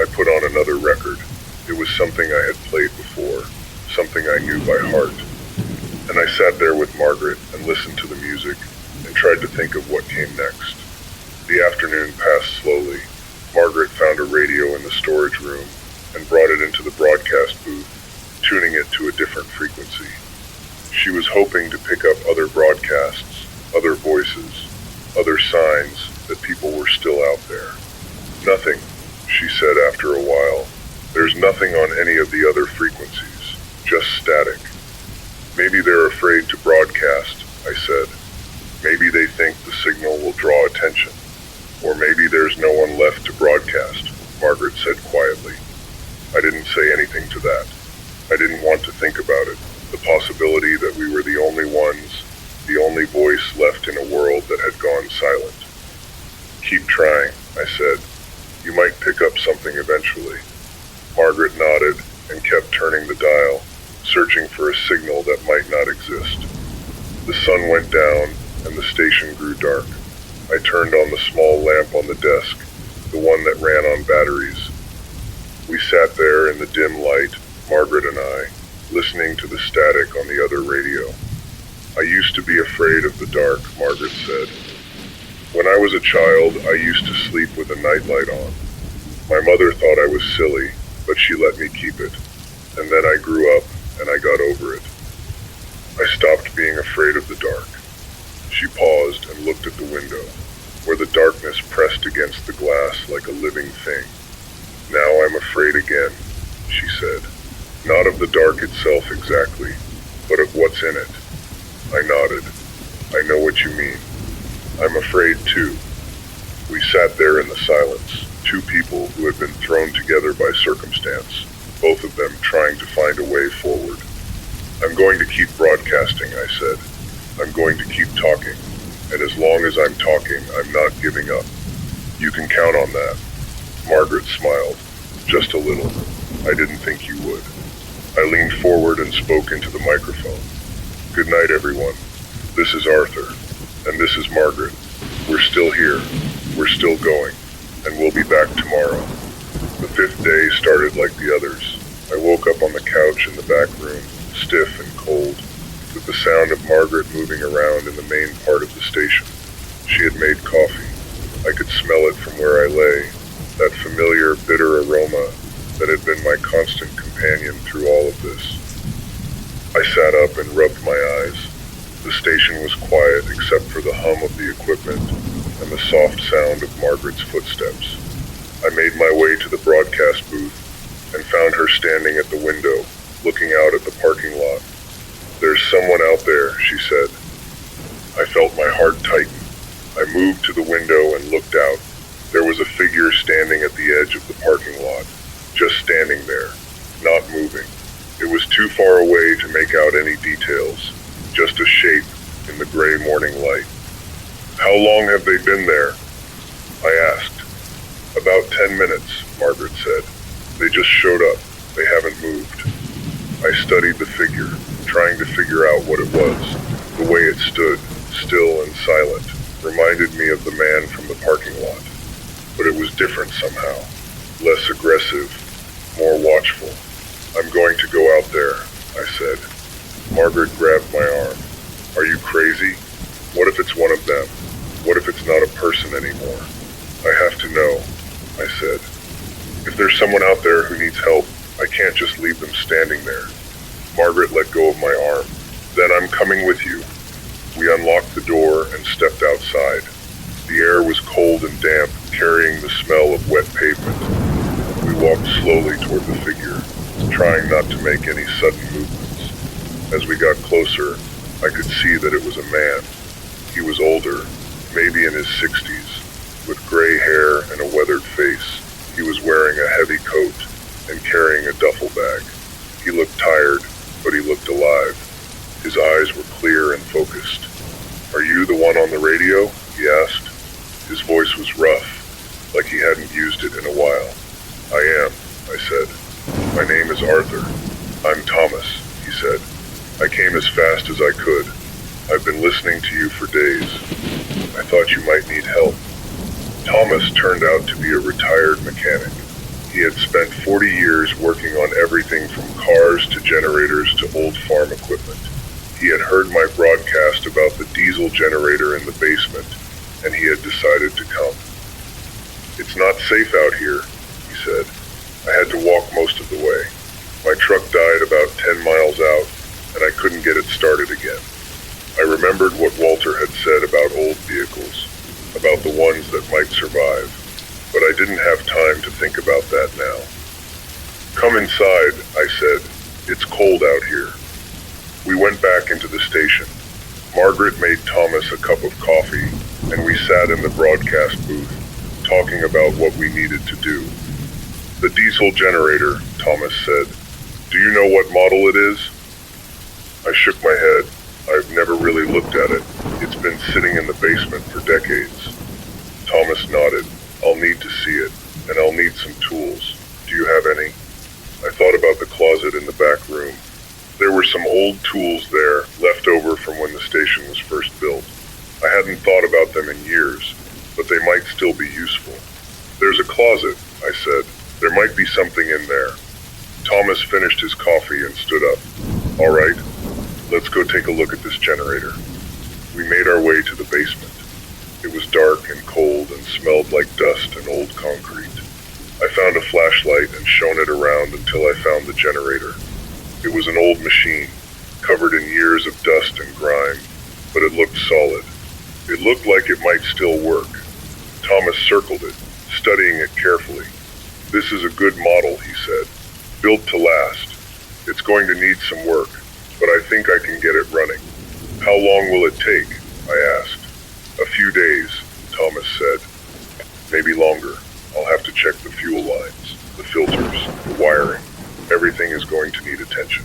I put on another record. It was something I had played before. Something I knew by heart. And I sat there with Margaret and listened to the music and tried to think of what came next. The afternoon passed slowly. Margaret found a radio in the storage room and brought it into the broadcast booth, tuning it to a different frequency. She was hoping to pick up other broadcasts, other voices, other signs that people were still out there. Nothing, she said after a while. There's nothing on any of the other frequencies, just static. Maybe they're afraid to broadcast, I said. Maybe they think the signal will draw attention. Or maybe there's no one left to broadcast, Margaret said quietly. I didn't say anything to that. I didn't want to think about it, the possibility that we were the only ones, the only voice left in a world that had gone silent. Keep trying, I said. You might pick up something eventually. Margaret nodded and kept turning the dial, searching for a signal that might not exist. The sun went down and the station grew dark. I turned on the small lamp on the desk, the one that ran on batteries. We sat there in the dim light, Margaret and I, listening to the static on the other radio. I used to be afraid of the dark, Margaret said. When I was a child, I used to sleep with a nightlight on. My mother thought I was silly, but she let me keep it. And then I grew up, and I got over it. I stopped being afraid of the dark. She paused and looked at the window, where the darkness pressed against the glass like a living thing. Now I'm afraid again, she said. Not of the dark itself exactly, but of what's in it. I nodded. I know what you mean. I'm afraid too. We sat there in the silence, two people who had been thrown together by circumstance, both of them trying to find a way forward. I'm going to keep broadcasting, I said. I'm going to keep talking, and as long as I'm talking, I'm not giving up. You can count on that. Margaret smiled, just a little. I didn't think you would. I leaned forward and spoke into the microphone. Good night, everyone. This is Arthur, and this is Margaret. We're still here. We're still going, and we'll be back tomorrow. The fifth day started like the others. I woke up on the couch in the back room, stiff and cold, with the sound of Margaret moving around in the main part of the station. She had made coffee. I could smell it from where I lay, that familiar, bitter aroma that had been my constant companion through all of this. I sat up and rubbed my eyes. The station was quiet except for the hum of the equipment and the soft sound of Margaret's footsteps. I made my way to the broadcast booth and found her standing at the window, looking out at the parking lot. There's someone out there, she said. I felt my heart tighten. I moved to the window and looked out. There was a figure standing at the edge of the parking lot, just standing there, not moving. It was too far away to make out any details, just a shape in the gray morning light. How long have they been there? I asked. About 10 minutes, Margaret said. They just showed up. They haven't moved. I studied the figure, trying to figure out what it was. The way it stood, still and silent, reminded me of the man from the parking lot. But it was different somehow. Less aggressive, more watchful. I'm going to go out there, I said. Margaret grabbed my arm. Are you crazy? What if it's one of them? What if it's not a person anymore? I have to know, I said. If there's someone out there who needs help, I can't just leave them standing there. Margaret let go of my arm. Then I'm coming with you. We unlocked the door and stepped outside. The air was cold and damp, carrying the smell of wet pavement. We walked slowly toward the figure, trying not to make any sudden movements. As we got closer, I could see that it was a man. He was older, maybe in his 60s, with gray hair and a weathered face. He was wearing a heavy coat and carrying a duffel bag. He looked tired, but he looked alive. His eyes were clear and focused. Are you the one on the radio? He asked. His voice was rough, like he hadn't used it in a while. I am, I said. My name is Arthur. I'm Thomas, he said. I came as fast as I could. I've been listening to you for days. I thought you might need help. Thomas turned out to be a retired mechanic. He had spent 40 years working on everything from cars to generators to old farm equipment. He had heard my broadcast about the diesel generator in the basement, and he had decided to come. It's not safe out here, he said. I had to walk most of the way. My truck died about 10 miles out, and I couldn't get it started again. I remembered what Walter had said about old vehicles, about the ones that might survive, but I didn't have time to think about that now. Come inside, I said. It's cold out here. We went back into the station. Margaret made Thomas a cup of coffee, and we sat in the broadcast booth, talking about what we needed to do. The diesel generator, Thomas said. Do you know what model it is? I shook my head. I've never really looked at it. It's been sitting in the basement for decades. Thomas nodded. I'll need to see it, and I'll need some tools. Do you have any? I thought about the closet in the back room. There were some old tools there, left over from when the station was first built. I hadn't thought about them in years, but they might still be useful. There's a closet, I said. There might be something in there. Thomas finished his coffee and stood up. All right, let's go take a look at this generator. We made our way to the basement. It was dark and cold and smelled like dust and old concrete. I found a flashlight and shone it around until I found the generator. It was an old machine, covered in years of dust and grime, but it looked solid. It looked like it might still work. Thomas circled it, studying it carefully. "This is a good model," he said. "Built to last. It's going to need some work, but I think I can get it running." "How long will it take?" I asked. "A few days," Thomas said. "Maybe longer. I'll have to check the fuel lines, the filters, the wiring. Everything is going to need attention."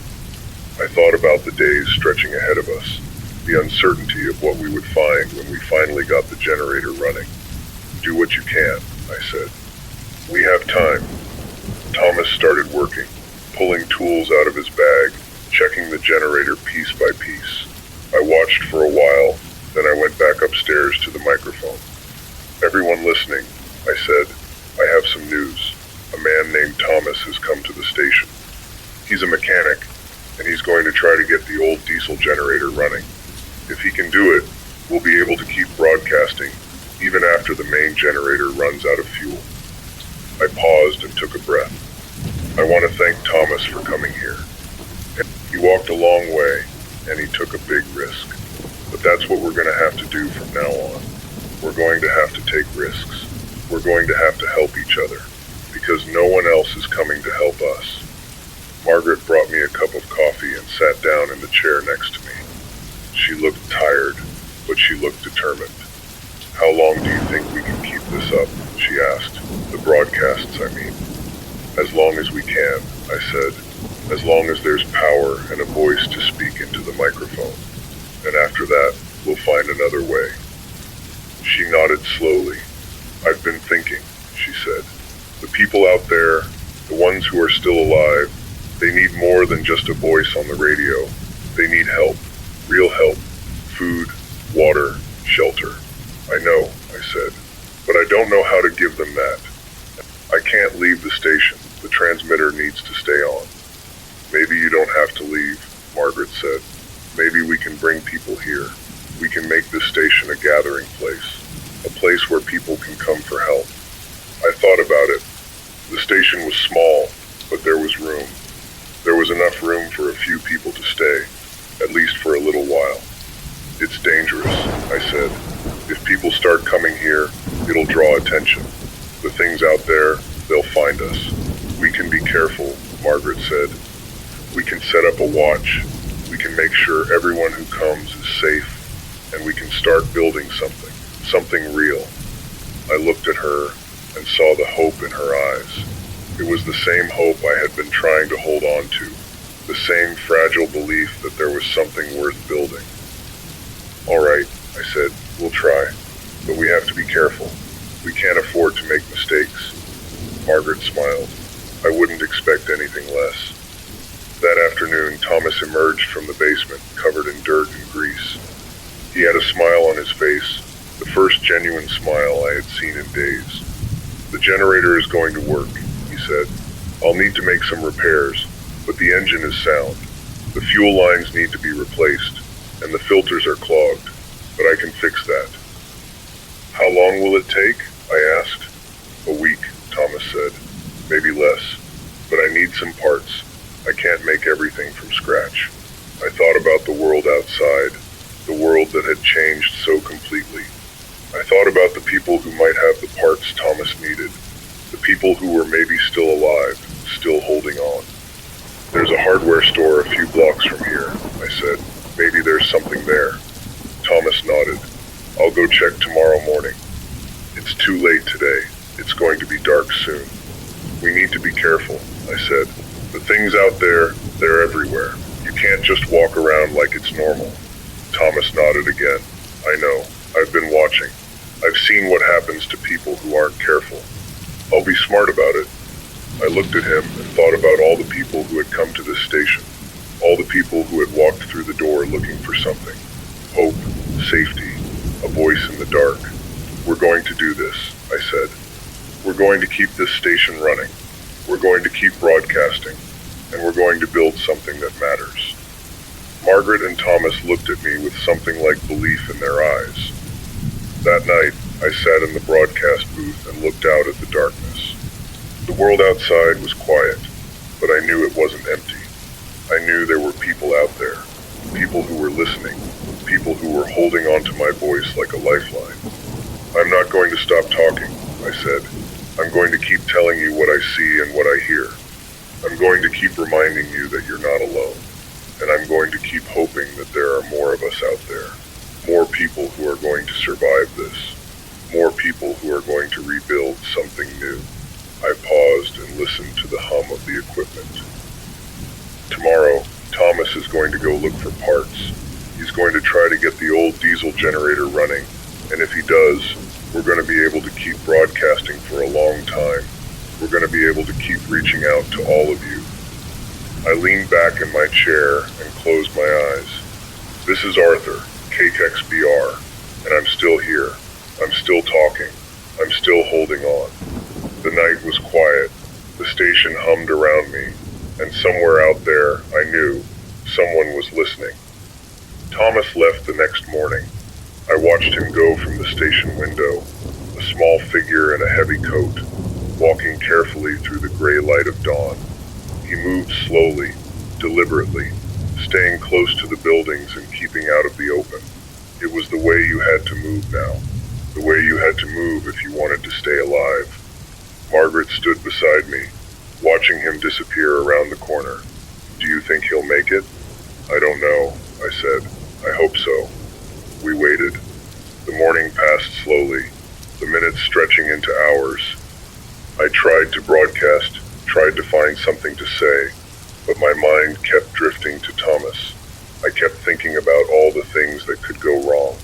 I thought about the days stretching ahead of us, the uncertainty of what we would find when we finally got the generator running. "Do what you can," I said. "We have time." Thomas started working, pulling tools out of his bag, checking the generator piece by piece. I watched for a while, then I went back upstairs to the microphone. "Everyone listening," I said, "I have some news. A man named Thomas has come to the station. He's a mechanic, and he's going to try to get the old diesel generator running. If he can do it, we'll be able to keep broadcasting, even after the main generator runs out of fuel." I paused and took a breath. "I want to thank Thomas for coming here. He walked a long way, and he took a big risk. But that's what we're going to have to do from now on. We're going to have to take risks. We're going to have to help each other, because no one else is coming to help us." Margaret brought me a cup of coffee and sat down in the chair next to me. She looked tired, but she looked determined. "How long do you think we can keep this up?" she asked. "The broadcasts, I mean." "As long as we can," I said. "As long as there's power and a voice to speak into the microphone. And after that, we'll find another way." She nodded slowly. "I've been thinking," she said. "The people out there, the ones who are still alive, they need more than just a voice on the radio. They need help, real help, food, water, shelter." "I know," I said, "but I don't know how to give them that. I can't leave the station. The transmitter needs to stay on." "Maybe you don't have to leave," Margaret said. "Maybe we can bring people here. We can make this station a gathering place, a place where people can come for help." I thought about it. The station was small, but there was room. There was enough room for a few people to stay, at least for a little while. "It's dangerous," I said. "If people start coming here, it'll draw attention. The things out there, they'll find us." "We can be careful," Margaret said. "We can set up a watch. We can make sure everyone who comes is safe, and we can start building something real." I looked at her and saw the hope in her eyes. It was the same hope I had been trying to hold on to, the same fragile belief that there was something worth building. "All right," I said, "we'll try, but we have to be careful. We can't afford to make mistakes." Margaret smiled. I wouldn't expect anything less. That afternoon, Thomas emerged from the basement, covered in dirt and grease. He had a smile on his face, the first genuine smile I had seen in days. "The generator is going to work," he said. "I'll need to make some repairs, but the engine is sound. The fuel lines need to be replaced, and the filters are clogged, but I can fix that." "How long will it take?" I asked. "A week," Thomas said. "Maybe less, but I need some parts. I can't make everything from scratch." I thought about the world outside, the world that had changed so completely. I thought about the people who might have the parts Thomas needed, the people who were maybe still alive, still holding on. "There's a hardware store a few blocks from here," I said. "Maybe there's something there." Thomas nodded. "I'll go check tomorrow morning." "It's too late today. It's going to be dark soon." "We need to be careful," I said. "The things out there, they're everywhere. You can't just walk around like it's normal." Thomas nodded again. "I know. I've been watching. I've seen what happens to people who aren't careful. I'll be smart about it." I looked at him and thought about all the people who had come to this station, all the people who had walked through the door looking for something. Hope, safety, a voice in the dark. "We're going to do this," I said. "We're going to keep this station running. We're going to keep broadcasting, and we're going to build something that matters." Margaret and Thomas looked at me with something like belief in their eyes. That night, I sat in the broadcast booth and looked out at the darkness. The world outside was quiet, but I knew it wasn't empty. I knew there were people out there, people who were listening, people who were holding on to my voice like a lifeline. "I'm not going to stop talking," I said. I'm going to keep telling you what I see and what I hear. I'm going to keep reminding you that you're not alone. And I'm going to keep hoping that there are more of us out there. More people who are going to survive this. More people who are going to rebuild something new. I paused and listened to the hum of the equipment. Tomorrow, Thomas is going to go look for parts. He's going to try to get the old diesel generator running, and if he does, we're going to be able to keep broadcasting for a long time. We're going to be able to keep reaching out to all of you. I leaned back in my chair and closed my eyes. This is Arthur, KXBR, and I'm still here. I'm still talking. I'm still holding on. The night was quiet. The station hummed around me, and somewhere out there, I knew, someone was listening. Thomas left the next morning. I watched him go from the station window, a small figure in a heavy coat, walking carefully through the gray light of dawn. He moved slowly, deliberately, staying close to the buildings and keeping out of the open. It was the way you had to move now, the way you had to move if you wanted to stay alive. Margaret stood beside me, watching him disappear around the corner. Do you think he'll make it? I don't know, I said. I hope so. We waited. The morning passed slowly, the minutes stretching into hours. I tried to broadcast, tried to find something to say, but my mind kept drifting to Thomas. I kept thinking about all the things that could go wrong,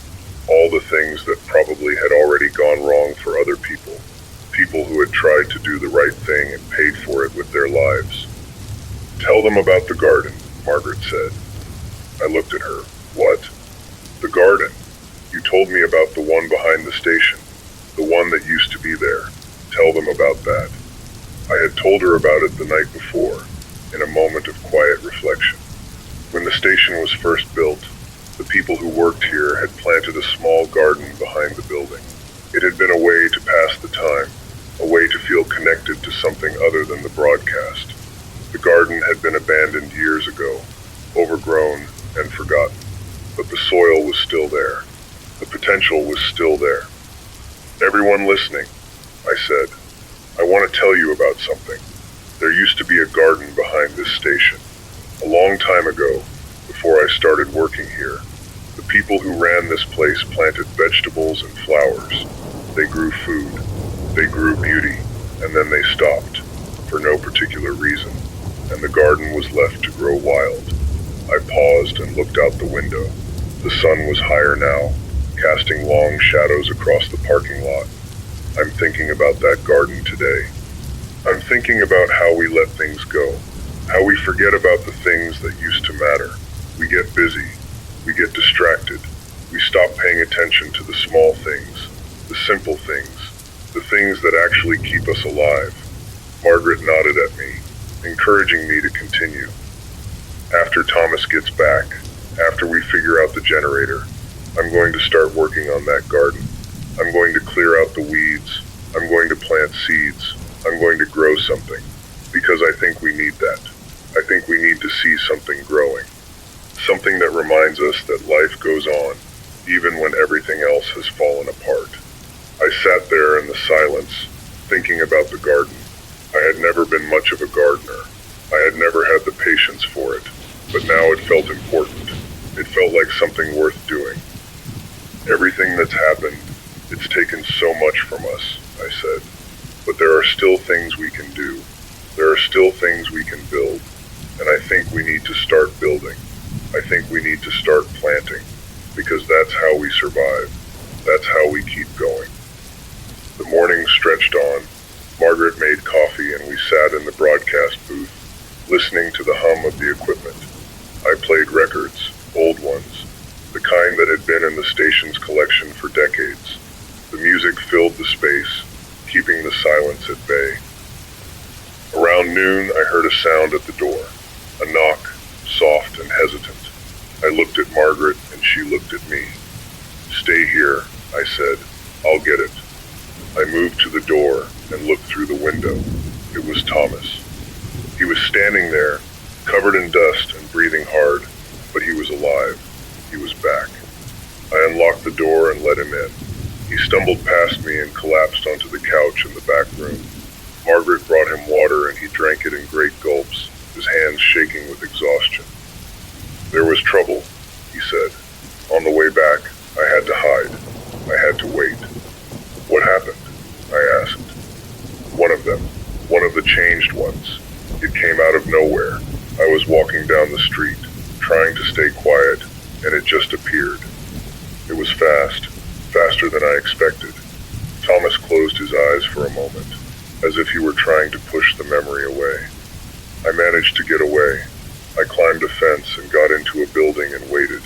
all the things that probably had already gone wrong for other people. People who had tried to do the right thing and paid for it with their lives. Tell them about the garden, Margaret said. I looked at her. What? The garden. You told me about the one behind the station, the one that used to be there. Tell them about that. I had told her about it the night before, in a moment of quiet reflection. When the station was first built, the people who worked here had planted a small garden behind the building. It had been a way to pass the time, a way to feel connected to something other than the broadcast. The garden had been abandoned years ago, overgrown and forgotten, but the soil was still there. The potential was still there. Everyone listening, I said, I want to tell you about something. There used to be a garden behind this station. A long time ago, before I started working here, the people who ran this place planted vegetables and flowers. They grew food. They grew beauty, and then they stopped, for no particular reason, and the garden was left to grow wild. I paused and looked out the window. The sun was higher now, casting long shadows across the parking lot. I'm thinking about that garden today. I'm thinking about how we let things go, how we forget about the things that used to matter. We get busy, we get distracted, we stop paying attention to the small things, the simple things, the things that actually keep us alive. Margaret nodded at me, encouraging me to continue. After Thomas gets back, after we figure out the generator, I'm going to start working on that garden. I'm going to clear out the weeds. I'm going to plant seeds. I'm going to grow something. Because I think we need that. I think we need to see something growing. Something that reminds us that life goes on, even when everything else has fallen apart. I sat there in the silence, thinking about the garden. I had never been much of a gardener. I had never had the patience for it, but now it felt important. It felt like something worth doing. Everything that's happened, it's taken so much from us, I said. But there are still things we can do. There are still things we can build. And I think we need to start building. I think we need to start planting. Because that's how we survive. That's how we keep going. The morning stretched on. Margaret made coffee and we sat in the broadcast booth, listening to the hum of the equipment. I played records, old ones, the kind that had been in the station's collection for decades. The music filled the space, keeping the silence at bay. Around noon, I heard a sound at the door, a knock, soft and hesitant. I looked at Margaret and she looked at me. Stay here, I said. I'll get it. I moved to the door and looked through the window. It was Thomas. He was standing there, covered in dust and breathing hard, but he was alive. He was back. I unlocked the door and let him in. He stumbled past me and collapsed onto the couch in the back room. Margaret brought him water and he drank it in great gulps, his hands shaking with exhaustion. "There was trouble," he said. "On the way back, I had to hide. I had to wait." "What happened?" I asked. "One of them. One of the changed ones. It came out of nowhere. I was walking down the street, trying to stay quiet, and it just appeared. It was fast, faster than I expected." Thomas closed his eyes for a moment, as if he were trying to push the memory away. "I managed to get away. I climbed a fence and got into a building and waited.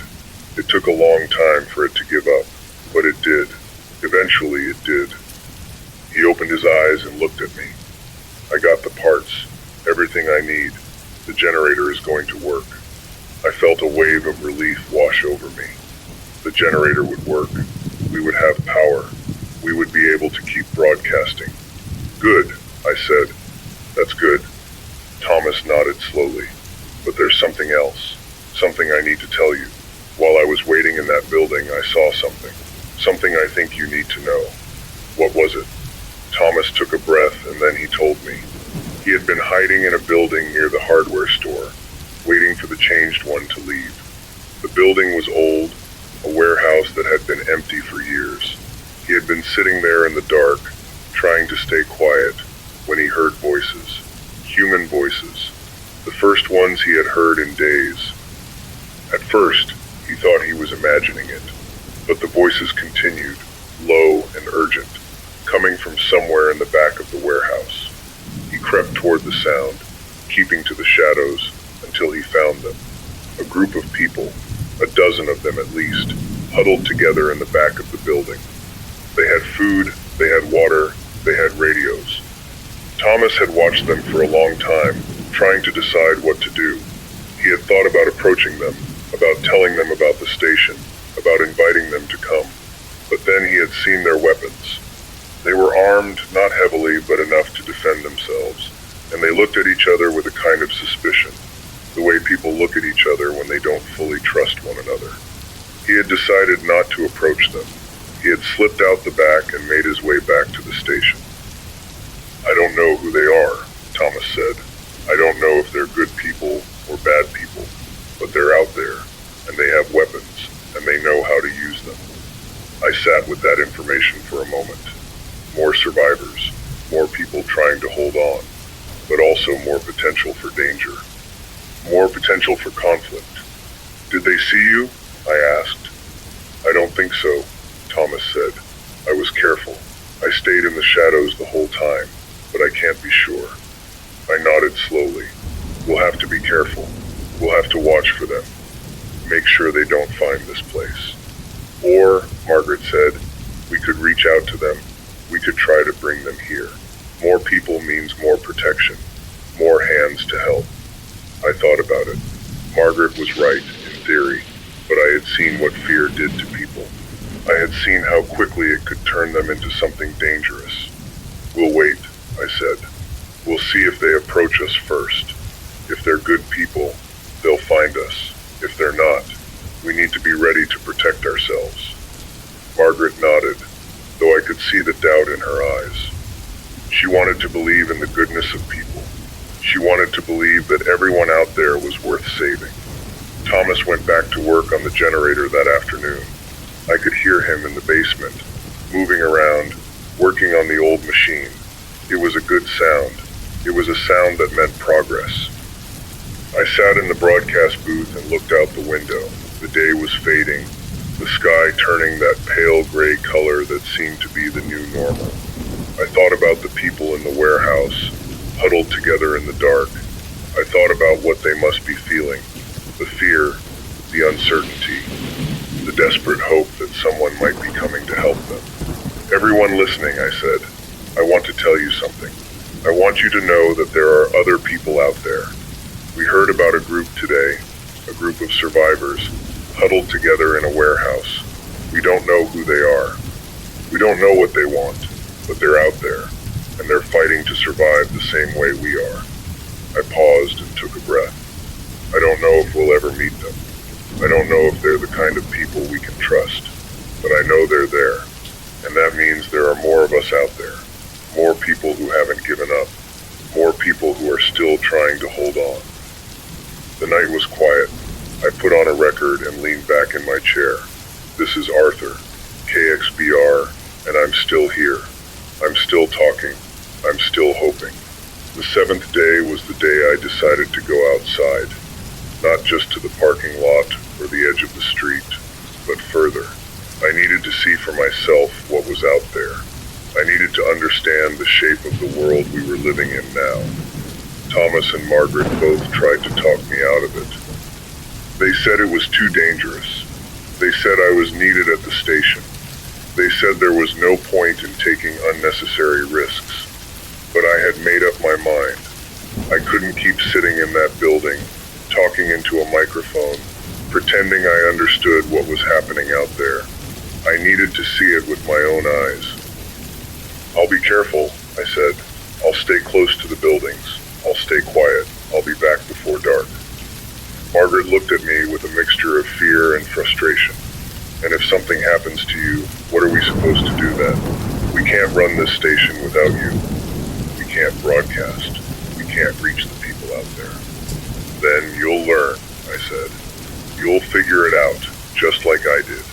It took a long time for it to give up, but it did. Eventually it did." He opened his eyes and looked at me. "I got the parts, everything I need. The generator is going to work." I felt a wave of relief wash over me. The generator would work. We would have power. We would be able to keep broadcasting. "Good," I said. "That's good." Thomas nodded slowly. "But there's something else. Something I need to tell you. While I was waiting in that building, I saw something. Something I think you need to know." "What was it?" Thomas took a breath and then he told me. He had been hiding in a building near the hardware store, waiting for the changed one to leave. The building was old, a warehouse that had been empty for years. He had been sitting there in the dark, trying to stay quiet, when he heard voices. Human voices. The first ones he had heard in days. At first, he thought he was imagining it, but the voices continued, low and urgent, coming from somewhere in the back of the warehouse. He crept toward the sound, keeping to the shadows, until he found them. A group of people, a dozen of them at least, huddled together in the back of the building. They had food, they had water, they had radios. Thomas had watched them for a long time, trying to decide what to do. He had thought about approaching them, about telling them about the station, about inviting them to come. But then he had seen their weapons. They were armed, not heavily, but enough to defend themselves, and they looked at each other with a kind of suspicion, the way people look at each other when they don't fully trust one another. He had decided not to approach them. He had slipped out the back and made his way back to the station. "I don't know who they are," Thomas said. "I don't know if they're good people or bad people, but they're out there, and they have weapons, and they know how to use them." I sat with that information for a moment. More survivors, more people trying to hold on, but also more potential for danger. More potential for conflict. "Did they see you?" I asked. "I don't think so," Thomas said. "I was careful. I stayed in the shadows the whole time, but I can't be sure." I nodded slowly. "We'll have to be careful. We'll have to watch for them. Make sure they don't find this place." "Or," Margaret said, "we could reach out to them. We could try to bring them here. More people means more protection, more hands to help." I thought about it. Margaret was right, in theory, but I had seen what fear did to people. I had seen how quickly it could turn them into something dangerous. "We'll wait," I said. "We'll see if they approach us first. If they're good people, they'll find us. If they're not, we need to be ready to protect ourselves." Margaret nodded, though I could see the doubt in her eyes. She wanted to believe in the goodness of people. She wanted to believe that everyone out there was worth saving. Thomas went back to work on the generator that afternoon. I could hear him in the basement, moving around, working on the old machine. It was a good sound. It was a sound that meant progress. I sat in the broadcast booth and looked out the window. The day was fading, the sky turning that pale gray color that seemed to be the new normal. I thought about the people in the warehouse, huddled together in the dark. I thought about what they must be feeling, the fear, the uncertainty, the desperate hope that someone might be coming to help them. "Everyone listening," I said, "I want to tell you something. I want you to know that there are other people out there. We heard about a group today, a group of survivors, huddled together in a warehouse. We don't know who they are. We don't know what they want, but they're out there, and they're fighting to survive the same way we are." I paused and took a breath. "I don't know if we'll ever meet them. I don't know if they're the kind of people we can trust, but I know they're there. And that means there are more of us out there. More people who haven't given up. More people who are still trying to hold on. The night was quiet. I put on a record and leaned back in my chair. This is Arthur, KXBR, and I'm still here. I'm still talking. I'm still hoping. The seventh day was the day I decided to go outside. Not just to the parking lot or the edge of the street, but further. I needed to see for myself what was out there. I needed to understand the shape of the world we were living in now. Thomas and Margaret both tried to talk me out of it. They said it was too dangerous. They said I was needed at the station. They said there was no point in taking unnecessary risks. But I had made up my mind. I couldn't keep sitting in that building, talking into a microphone, pretending I understood what was happening out there. I needed to see it with my own eyes. I'll be careful, I said. I'll stay close to the buildings. I'll stay quiet. I'll be back before dark. Margaret looked at me with a mixture of fear and frustration. And if something happens to you, what are we supposed to do then? We can't run this station without you. We can't broadcast. We can't reach the people out there. Then you'll learn, I said. You'll figure it out, just like I did.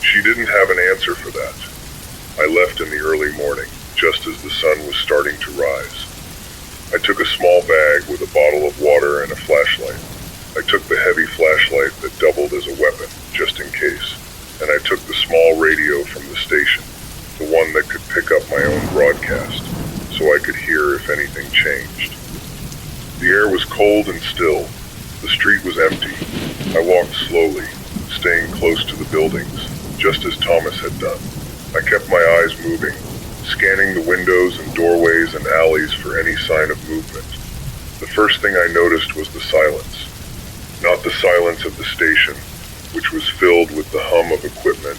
She didn't have an answer for that. I left in the early morning, just as the sun was starting to rise. I took a small bag with a bottle of water and a flashlight. I took the heavy flashlight that doubled as a weapon, just in case, and I took the small radio from the station, the one that could pick up my own broadcast, so I could hear if anything changed. The air was cold and still. The street was empty. I walked slowly, staying close to the buildings, just as Thomas had done. I kept my eyes moving, scanning the windows and doorways and alleys for any sign of movement. The first thing I noticed was the silence. Not the silence of the station, which was filled with the hum of equipment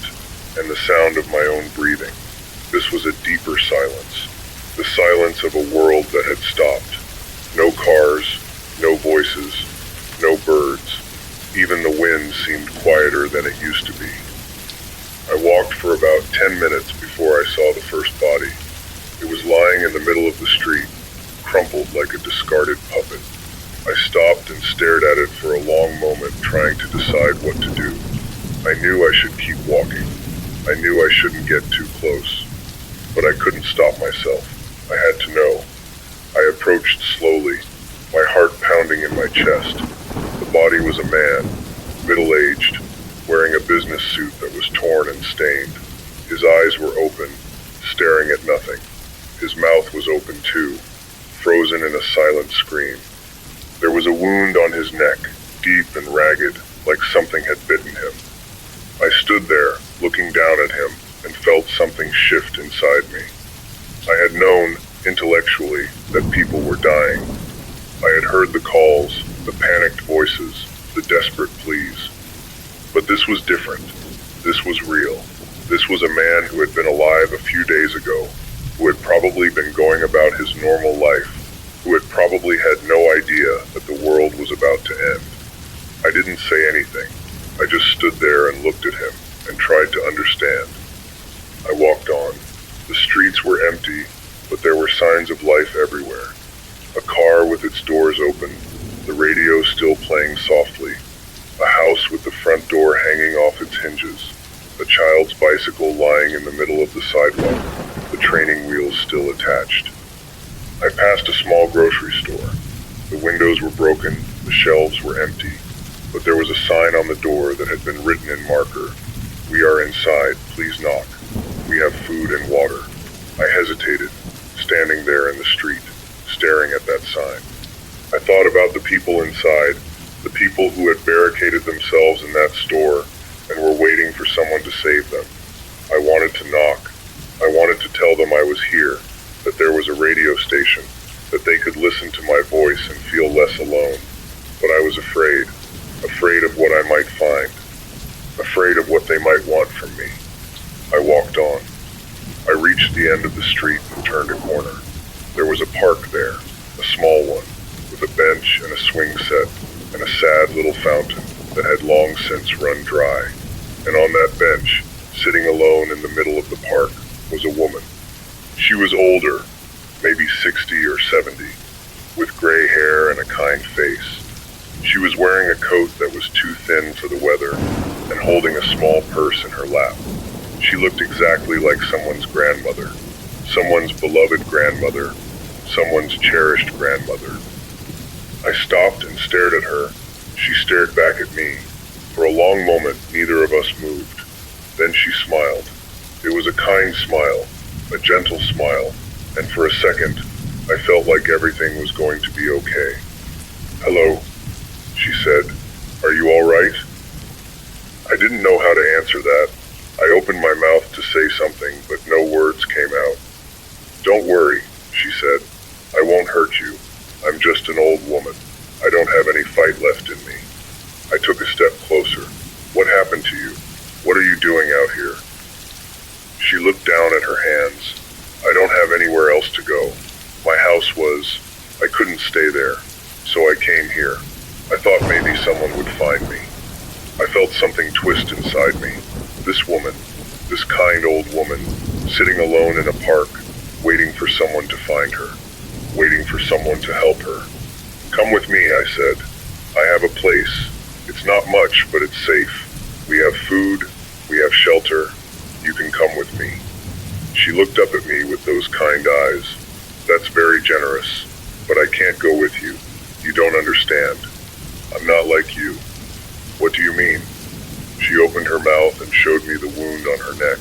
and the sound of my own breathing. This was a deeper silence, the silence of a world that had stopped. No cars, no voices, no birds. Even the wind seemed quieter than it used to be. I walked for about 10 minutes before I saw the first body. It was lying in the middle of the street, crumpled like a discarded puppet. I stopped and stared at it for a long moment, trying to decide what to do. I knew I should keep walking. I knew I shouldn't get too close. But I couldn't stop myself. I had to know. I approached slowly, my heart pounding in my chest. The body was a man, middle-aged, wearing a business suit that was torn and stained. His eyes were open, staring at nothing. His mouth was open too, frozen in a silent scream. There was a wound on his neck, deep and ragged, like something had bitten him. I stood there, looking down at him, and felt something shift inside me. I had known, intellectually, that people were dying. I had heard the calls, the panicked voices, the desperate pleas. But this was different. This was real. This was a man who had been alive a few days ago, who had probably been going about his normal life, who had probably had no idea that the world was about to end. I didn't say anything. I just stood there and looked at him and tried to understand. I walked on. The streets were empty, but there were signs of life everywhere. A car with its doors open, the radio still playing softly, a house with the front door hanging off its hinges, a child's bicycle lying in the middle of the sidewalk, the training wheels still attached. I passed a small grocery store. The windows were broken, the shelves were empty, but there was a sign on the door that had been written in marker. "We are inside, please knock. We have food and water." I hesitated, standing there in the street, staring at that sign. I thought about the people inside, the people who had barricaded themselves in that store and were waiting for someone to save them. I wanted to knock. I wanted to tell them I was here, that there was a radio station, that they could listen to my voice and feel less alone. But I was afraid of what I might find, afraid of what they might want from me. I walked on. I reached the end of the street and turned a corner. There was a park there, a small one, with a bench and a swing set, and a sad little fountain that had long since run dry. And on that bench sitting alone in the middle of the park, was a woman. She was older, maybe 60 or 70, with gray hair and a kind face. She was wearing a coat that was too thin for the weather and holding a small purse in her lap. She looked exactly like someone's grandmother, someone's beloved grandmother, someone's cherished grandmother. I stopped and stared at her. She stared back at me. For a long moment, neither of us moved. Then she smiled. It was a kind smile, a gentle smile, and for a second, I felt like everything was going to be okay. "Hello," she said. "Are you all right?" I didn't know how to answer that. I opened my mouth to say something, but no words came out. "Don't worry," she said. "I won't hurt you. I'm just an old woman. I don't have any fight left in me." I took a step closer. "What happened to you? What are you doing out here?" She looked down at her hands. "I don't have anywhere else to go. My house was... I couldn't stay there. So I came here. I thought maybe someone would find me." I felt something twist inside me. This woman, this kind old woman, sitting alone in a park, waiting for someone to find her, waiting for someone to help her. "Come with me," I said. "I have a place. It's not much, but it's safe. We have food, we have shelter. You can come with me." She looked up at me with those kind eyes. "That's very generous, but I can't go with you. You don't understand. I'm not like you." "What do you mean?" She opened her mouth and showed me the wound on her neck.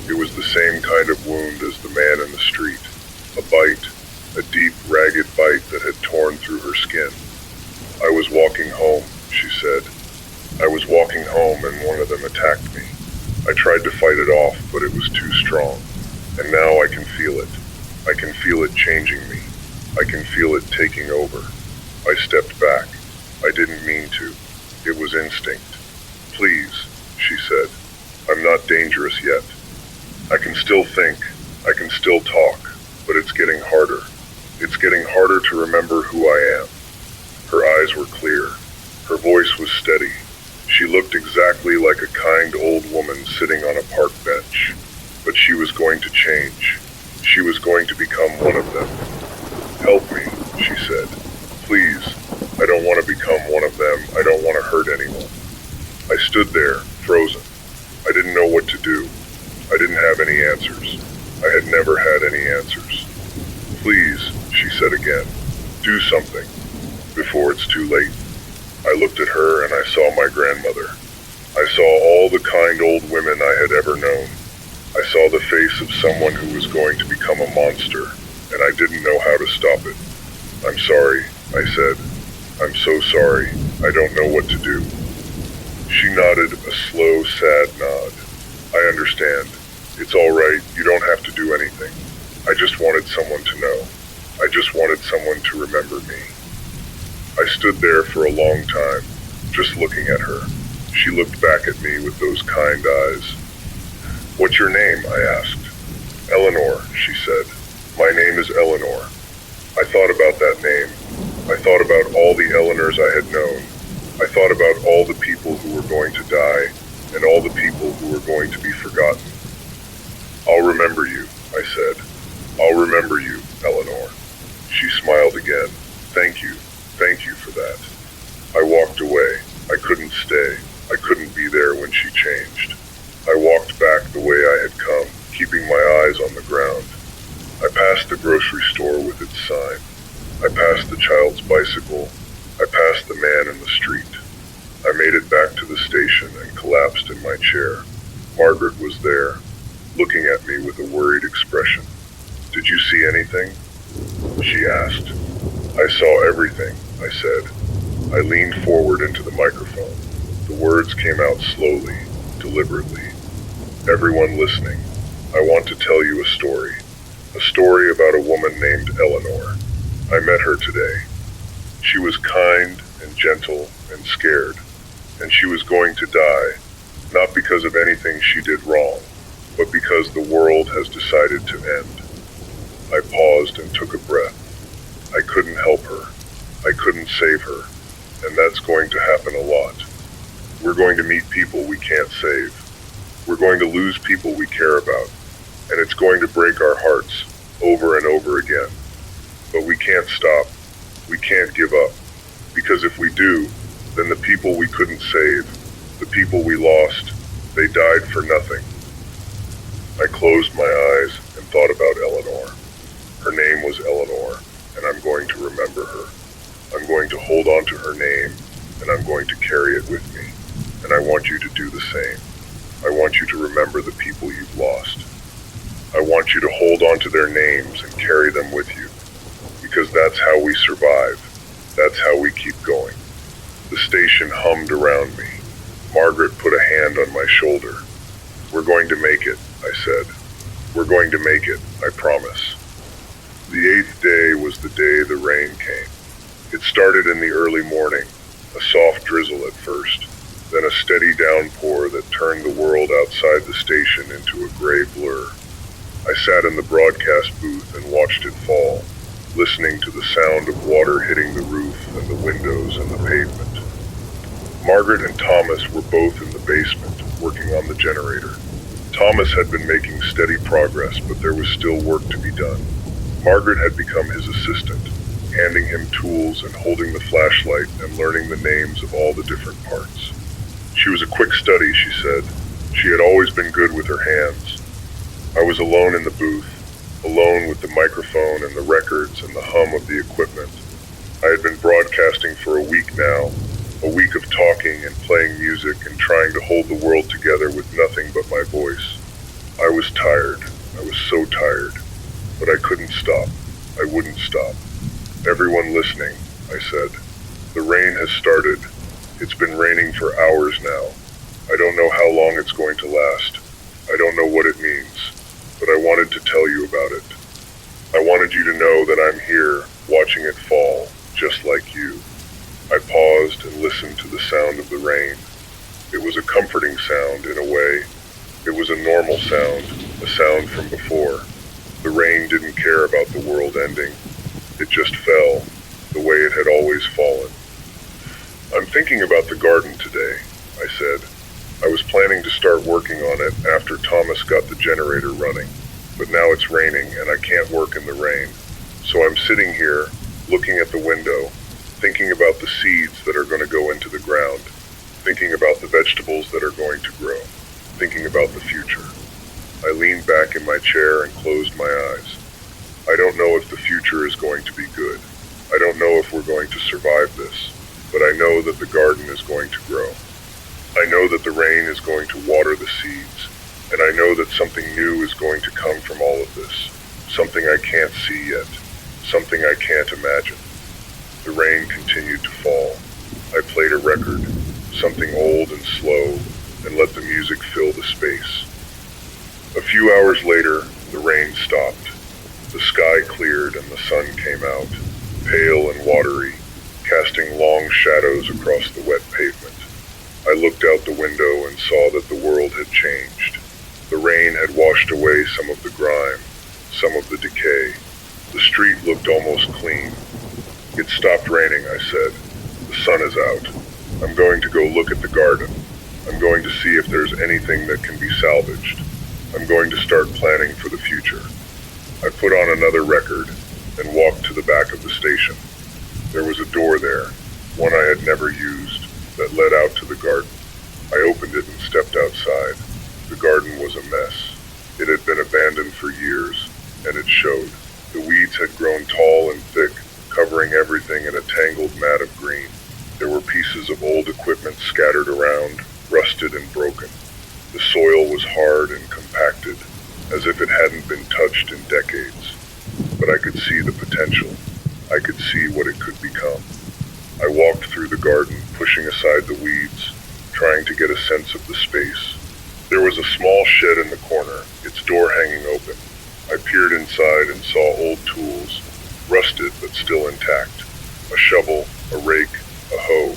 It was the same kind of wound as the man in the street. A bite, a deep, ragged bite that had torn through her skin. "I was walking home," she said. "I was walking home and one of them attacked me. I tried to fight it off, but it was too strong. And now I can feel it. I can feel it changing me. I can feel it taking over." I stepped back. I didn't mean to. It was instinct. "Please," she said. "I'm not dangerous yet. I can still think. I can still talk. But it's getting harder. It's getting harder to remember who I am." Her eyes were clear. Her voice was steady. She looked exactly like a kind old woman sitting on a park bench. But she was going to change. She was going to become one of them. "Help me," she said. "Please. I don't want to become one of them. I don't want to hurt anyone." I stood there, frozen. I didn't know what to do. I didn't have any answers. I had never had any answers. "Please," she said again. "Do something, before it's too late." I looked at her and I saw my grandmother. I saw all the kind old women I had ever known. I saw the face of someone who was going to become a monster, and I didn't know how to stop it. "I'm sorry," I said. "I'm so sorry. I don't know what to do." She nodded a slow, sad nod. "I understand. It's all right. You don't have to do anything. I just wanted someone to know. I just wanted someone to remember me." I stood there for a long time, just looking at her. She looked back at me with those kind eyes. "What's your name?" I asked. "Eleanor," she said. "My name is Eleanor." I thought about that name. I thought about all the Eleanors I had known. I thought about all the people who were going to die, and all the people who were going to be forgotten. "I'll remember you," I said. "I'll remember you, Eleanor." She smiled again. Thank you for that." I walked away. I couldn't stay. I couldn't be there when she changed. I walked back the way I had come, keeping my eyes on the ground. I passed the grocery store with its sign. I passed the child's bicycle. I passed the man in the street. I made it back to the station and collapsed in my chair. Margaret was there, looking at me with a worried expression. "Did you see anything?" she asked. "I saw everything," I said. I leaned forward into the microphone. The words came out slowly, deliberately. "Everyone listening, I want to tell you a story. A story about a woman named Eleanor. I met her today. She was kind and gentle and scared, and she was going to die, not because of anything she did wrong, but because the world has decided to end." I paused and took a breath. I couldn't help her. I couldn't save her, and that's going to happen a lot. We're going to meet people we can't save. We're going to lose people we care about, and it's going to break our hearts over and over again. But we can't stop. We can't give up. Because if we do, then the people we couldn't save, the people we lost, they died for nothing. I closed my eyes and thought about Eleanor. Her name was Eleanor, and I'm going to remember her. I'm going to hold on to her name, and I'm going to carry it with me. And I want you to do the same. I want you to remember the people you've lost. I want you to hold on to their names and carry them with you. Because that's how we survive. That's how we keep going. The station hummed around me. Margaret put a hand on my shoulder. We're going to make it, I said. We're going to make it, I promise. The 8th day was the day the rain came. It started in the early morning, a soft drizzle at first, then a steady downpour that turned the world outside the station into a gray blur. I sat in the broadcast booth and watched it fall, listening to the sound of water hitting the roof and the windows and the pavement. Margaret and Thomas were both in the basement, working on the generator. Thomas had been making steady progress, but there was still work to be done. Margaret had become his assistant, handing him tools and holding the flashlight and learning the names of all the different parts. She was a quick study, she said. She had always been good with her hands. I was alone in the booth, alone with the microphone and the records and the hum of the equipment. I had been broadcasting for a week now, a week of talking and playing music and trying to hold the world together with nothing but my voice. I was tired. I was so tired. But I couldn't stop. I wouldn't stop. Everyone listening, I said. The rain has started. It's been raining for hours now. I don't know how long it's going to last. I don't know what it means. But I wanted to tell you about it. I wanted you to know that I'm here, watching it fall, just like you. I paused and listened to the sound of the rain. It was a comforting sound in a way. It was a normal sound, a sound from before. The rain didn't care about the world ending. It just fell, the way it had always fallen. I'm thinking about the garden today, I said. I was planning to start working on it after Thomas got the generator running, but now it's raining and I can't work in the rain. So I'm sitting here, looking at the window, thinking about the seeds that are going to go into the ground, thinking about the vegetables that are going to grow, thinking about the future. I leaned back in my chair and closed my eyes. I don't know if the future is going to be good. I don't know if we're going to survive this, but I know that the garden is going to grow. I know that the rain is going to water the seeds, and I know that something new is going to come from all of this, something I can't see yet, something I can't imagine. The rain continued to fall. I played a record, something old and slow, and let the music fill the space. A few hours later, the rain stopped. The sky cleared and the sun came out, pale and watery, casting long shadows across the wet pavement. I looked out the window and saw that the world had changed. The rain had washed away some of the grime, some of the decay. The street looked almost clean. It stopped raining, I said. The sun is out. I'm going to go look at the garden. I'm going to see if there's anything that can be salvaged. I'm going to start planning for the future. I put on another record and walked to the back of the station. There was a door there, one I had never used, that led out to the garden. I opened it and stepped outside. The garden was a mess. It had been abandoned for years, and it showed. The weeds had grown tall and thick, covering everything in a tangled mat of green. There were pieces of old equipment scattered around, rusted and broken. The soil was hard and compacted, as if it hadn't been touched in decades. But I could see the potential. I could see what it could become. I walked through the garden, pushing aside the weeds, trying to get a sense of the space. There was a small shed in the corner, its door hanging open. I peered inside and saw old tools, rusted but still intact. A shovel, a rake, a hoe.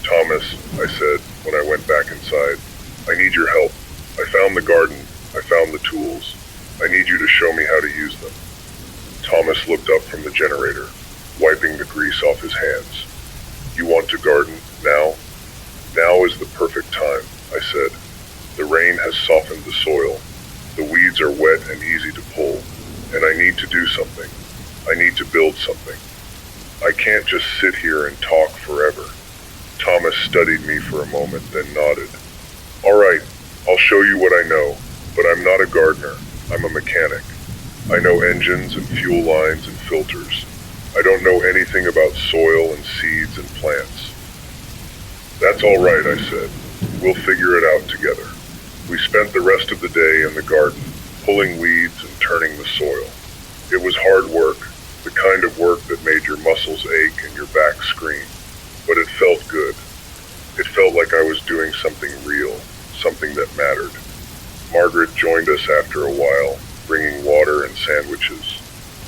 Thomas, I said when I went back inside, I need your help. I found the garden. I found the tools. I need you to show me how to use them. Thomas looked up from the generator, wiping the grease off his hands. You want to garden now? Now is the perfect time, I said. The rain has softened the soil. The weeds are wet and easy to pull, and I need to do something. I need to build something. I can't just sit here and talk forever. Thomas studied me for a moment, then nodded. All right, I'll show you what I know, but I'm not a gardener. I'm a mechanic. I know engines and fuel lines and filters. I don't know anything about soil and seeds and plants. That's all right, I said. We'll figure it out together. We spent the rest of the day in the garden, pulling weeds and turning the soil. It was hard work, the kind of work that made your muscles ache and your back scream. But it felt good. It felt like I was doing something real, something that mattered. Margaret joined us after a while, bringing water and sandwiches.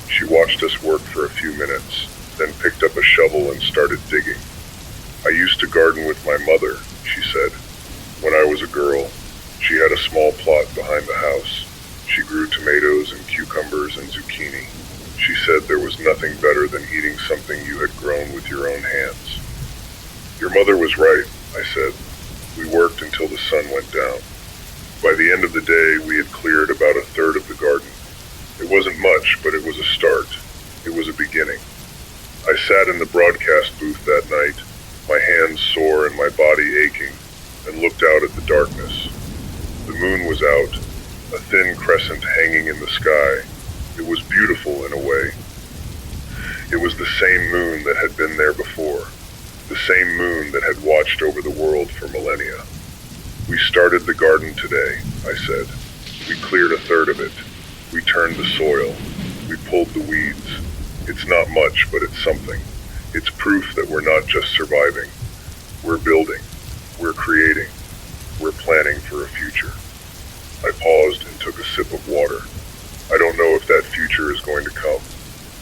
She watched us work for a few minutes, then picked up a shovel and started digging. I used to garden with my mother, she said. When I was a girl, she had a small plot behind the house. She grew tomatoes and cucumbers and zucchini. She said there was nothing better than eating something you had grown with your own hands. Your mother was right, I said. We worked until the sun went down. By the end of the day, we had cleared about a third of the garden. It wasn't much, but it was a start. It was a beginning. I sat in the broadcast booth that night, my hands sore and my body aching, and looked out at the darkness. The moon was out, a thin crescent hanging in the sky. It was beautiful in a way. It was the same moon that had been there before, the same moon that had watched over the world for millennia. We started the garden today, I said. We cleared a third of it. We turned the soil. We pulled the weeds. It's not much, but it's something. It's proof that we're not just surviving. We're building. We're creating. We're planning for a future. I paused and took a sip of water. I don't know if that future is going to come.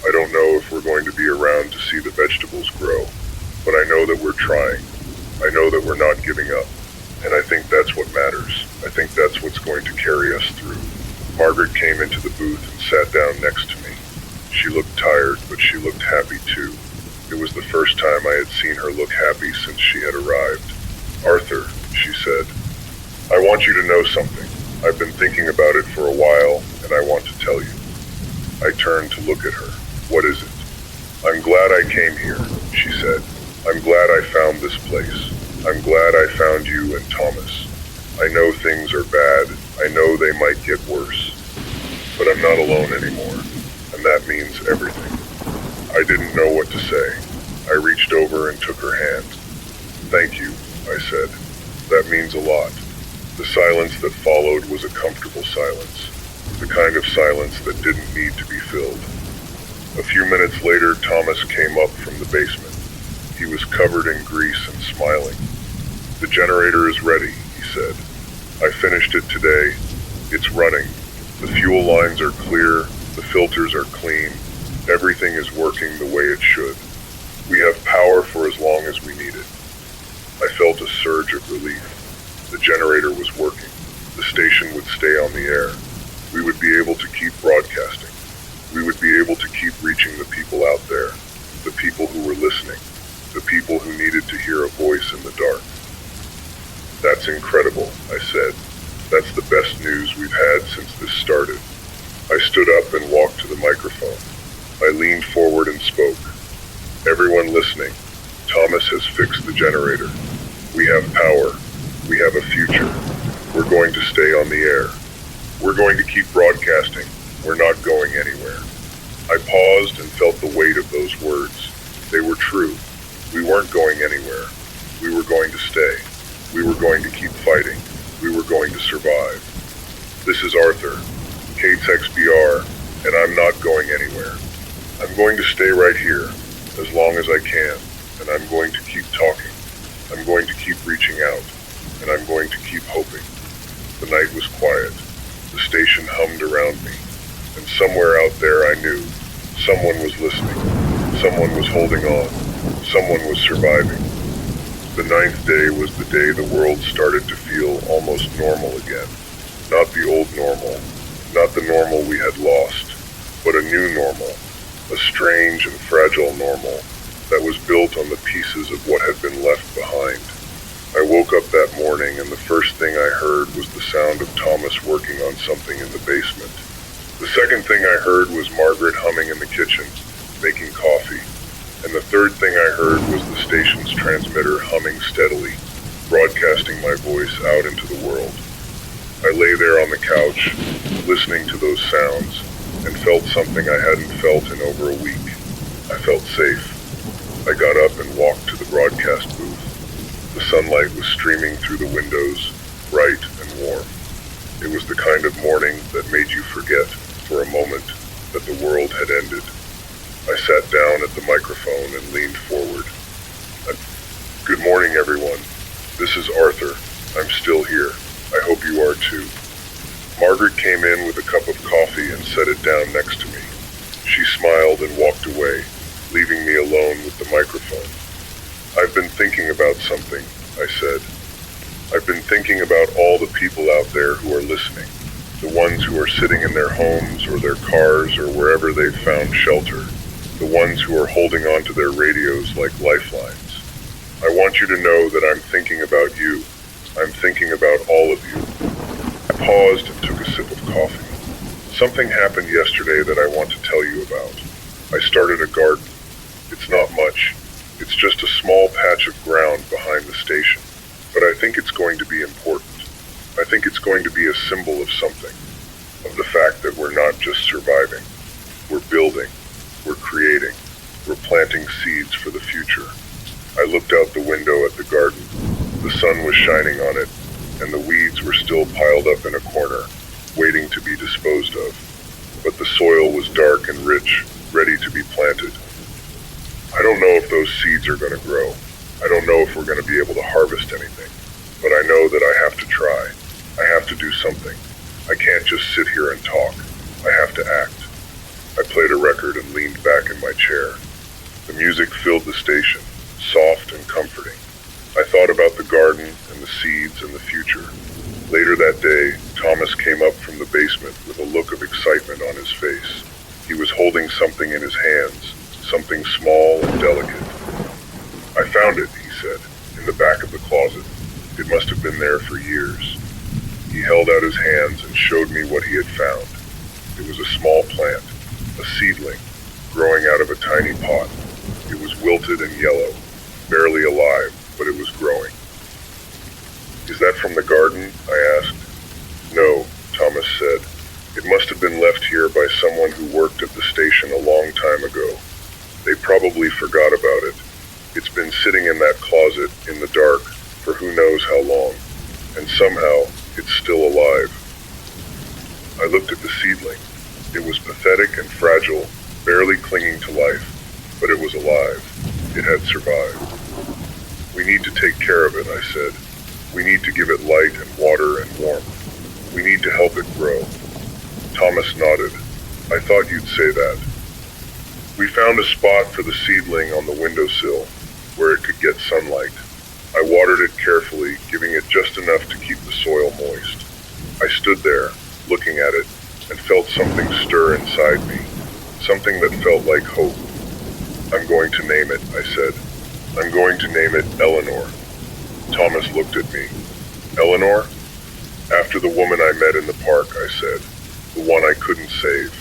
I don't know if we're going to be around to see the vegetables grow. But I know that we're trying. I know that we're not giving up. And I think that's what matters. I think that's what's going to carry us through. Margaret came into the booth and sat down next to me. She looked tired, but she looked happy too. It was the first time I had seen her look happy since she had arrived. Arthur, she said, I want you to know something. I've been thinking about it for a while, and I want to tell you. I turned to look at her. What is it? I'm glad I came here, she said. I'm glad I found this place. I'm glad I found you and Thomas. I know things are bad. I know they might get worse. But I'm not alone anymore, and that means everything. I didn't know what to say. I reached over and took her hand. Thank you, I said. That means a lot. The silence that followed was a comfortable silence, the kind of silence that didn't need to be filled. A few minutes later, Thomas came up from the basement. He was covered in grease and smiling. The generator is ready, he said. I finished it today. It's running. The fuel lines are clear. The filters are clean. Everything is working the way it should. We have power for as long as we need it. I felt a surge of relief. The generator was working. The station would stay on the air. We would be able to keep broadcasting. We would be able to keep reaching the people out there, the people who were listening, the people who needed to hear a voice in the dark. That's incredible, I said. That's the best news we've had since this started. I stood up and walked to the microphone. I leaned forward and spoke. Everyone listening, Thomas has fixed the generator. We have power. We have a future. We're going to stay on the air. We're going to keep broadcasting. We're not going anywhere. I paused and felt the weight of those words. They were true. We weren't going anywhere. We were going to stay. We were going to keep fighting. We were going to survive. This is Arthur, Kate's XBR, and I'm not going anywhere. I'm going to stay right here, as long as I can, and I'm going to keep talking. I'm going to keep reaching out, and I'm going to keep hoping. The night was quiet. The station hummed around me, and somewhere out there I knew someone was listening. Someone was holding on. Someone was surviving. The 9th day was the day the world started to feel almost normal again. Not the old normal, not the normal we had lost, but a new normal, a strange and fragile normal that was built on the pieces of what had been left behind. I woke up that morning and the first thing I heard was the sound of Thomas working on something in the basement. The second thing I heard was Margaret humming in the kitchen, making coffee. And the third thing I heard was the station's transmitter humming steadily, broadcasting my voice out into the world. I lay there on the couch, listening to those sounds, and felt something I hadn't felt in over a week. I felt safe. I got up and walked to the broadcast booth. The sunlight was streaming through the windows, bright and warm. It was the kind of morning that made you forget, for a moment, that the world had ended. I sat down at the microphone and leaned forward. Good morning, everyone. This is Arthur. I'm still here. I hope you are too. Margaret came in with a cup of coffee and set it down next to me. She smiled and walked away, leaving me alone with the microphone. I've been thinking about something, I said. I've been thinking about all the people out there who are listening, the ones who are sitting in their homes or their cars or wherever they've found shelter, the ones who are holding on to their radios like lifelines. I want you to know that I'm thinking about you. I'm thinking about all of you. I paused and took a sip of coffee. Something happened yesterday that I want to tell you about. I started a garden. It's not much. It's just a small patch of ground behind the station. But I think it's going to be important. I think it's going to be a symbol of something. Of the fact that we're not just surviving. We're building. We're creating. We're planting seeds for the future. I looked out the window at the garden. The sun was shining on it, and the weeds were still piled up in a corner, waiting to be disposed of. But the soil was dark and rich, ready to be planted. I don't know if those seeds are going to grow. I don't know if we're going to be able to harvest anything. But I know that I have to try. I have to do something. I can't just sit here and talk. I have to act. I played a record and leaned back in my chair. The music filled the station, soft and comforting. I thought about the garden and the seeds and the future. Later that day, Thomas came up from the basement with a look of excitement on his face. He was holding something in his hands, something small and delicate. I found it, he said, in the back of the closet. It must have been there for years. He held out his hands and showed me what he had found. It was a small plant, a seedling, growing out of a tiny pot. It was wilted and yellow, barely alive, but it was growing. Is that from the garden? I asked. No, Thomas said. It must have been left here by someone who worked at the station a long time ago. They probably forgot about it. It's been sitting in that closet in the dark for who knows how long, and somehow it's still alive. I looked at the seedling. It was pathetic and fragile, barely clinging to life, but it was alive. It had survived. We need to take care of it, I said. We need to give it light and water and warmth. We need to help it grow. Thomas nodded. I thought you'd say that. We found a spot for the seedling on the windowsill, where it could get sunlight. I watered it carefully, giving it just enough to keep the soil moist. I stood there, looking at it, and felt something stir inside me, something that felt like hope. I'm going to name it, I said. I'm going to name it Eleanor. Thomas looked at me. Eleanor? After the woman I met in the park, I said. The one I couldn't save.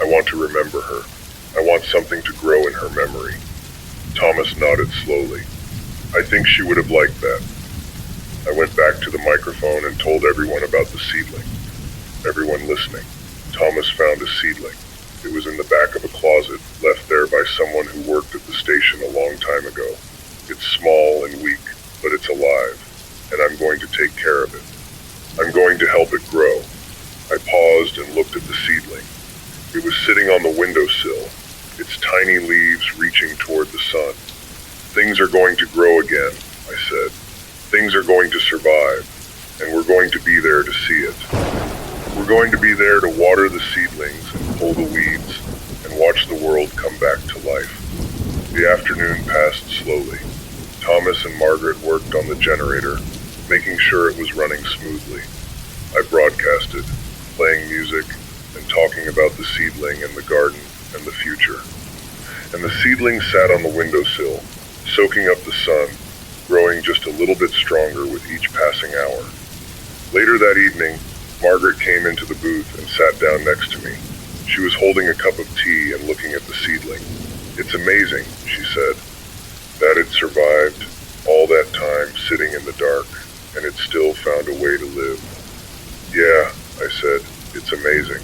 I want to remember her. I want something to grow in her memory. Thomas nodded slowly. I think she would have liked that. I went back to the microphone and told everyone about the seedling. Everyone listening. Thomas found a seedling. It was in the back of a closet, left there by someone who worked at the station a long time ago. It's small and weak, but it's alive, and I'm going to take care of it. I'm going to help it grow. I paused and looked at the seedling. It was sitting on the windowsill, its tiny leaves reaching toward the sun. Things are going to grow again, I said. Things are going to survive, and we're going to be there to see it. We're going to be there to water the seedlings and pull the weeds and watch the world come back to life. The afternoon passed slowly. Thomas and Margaret worked on the generator, making sure it was running smoothly. I broadcasted, playing music and talking about the seedling and the garden and the future. And the seedling sat on the windowsill, soaking up the sun, growing just a little bit stronger with each passing hour. Later that evening, Margaret came into the booth and sat down next to me. She was holding a cup of tea and looking at the seedling. "It's amazing," she said, "that it survived all that time sitting in the dark, and it still found a way to live." "Yeah," I said, "it's amazing."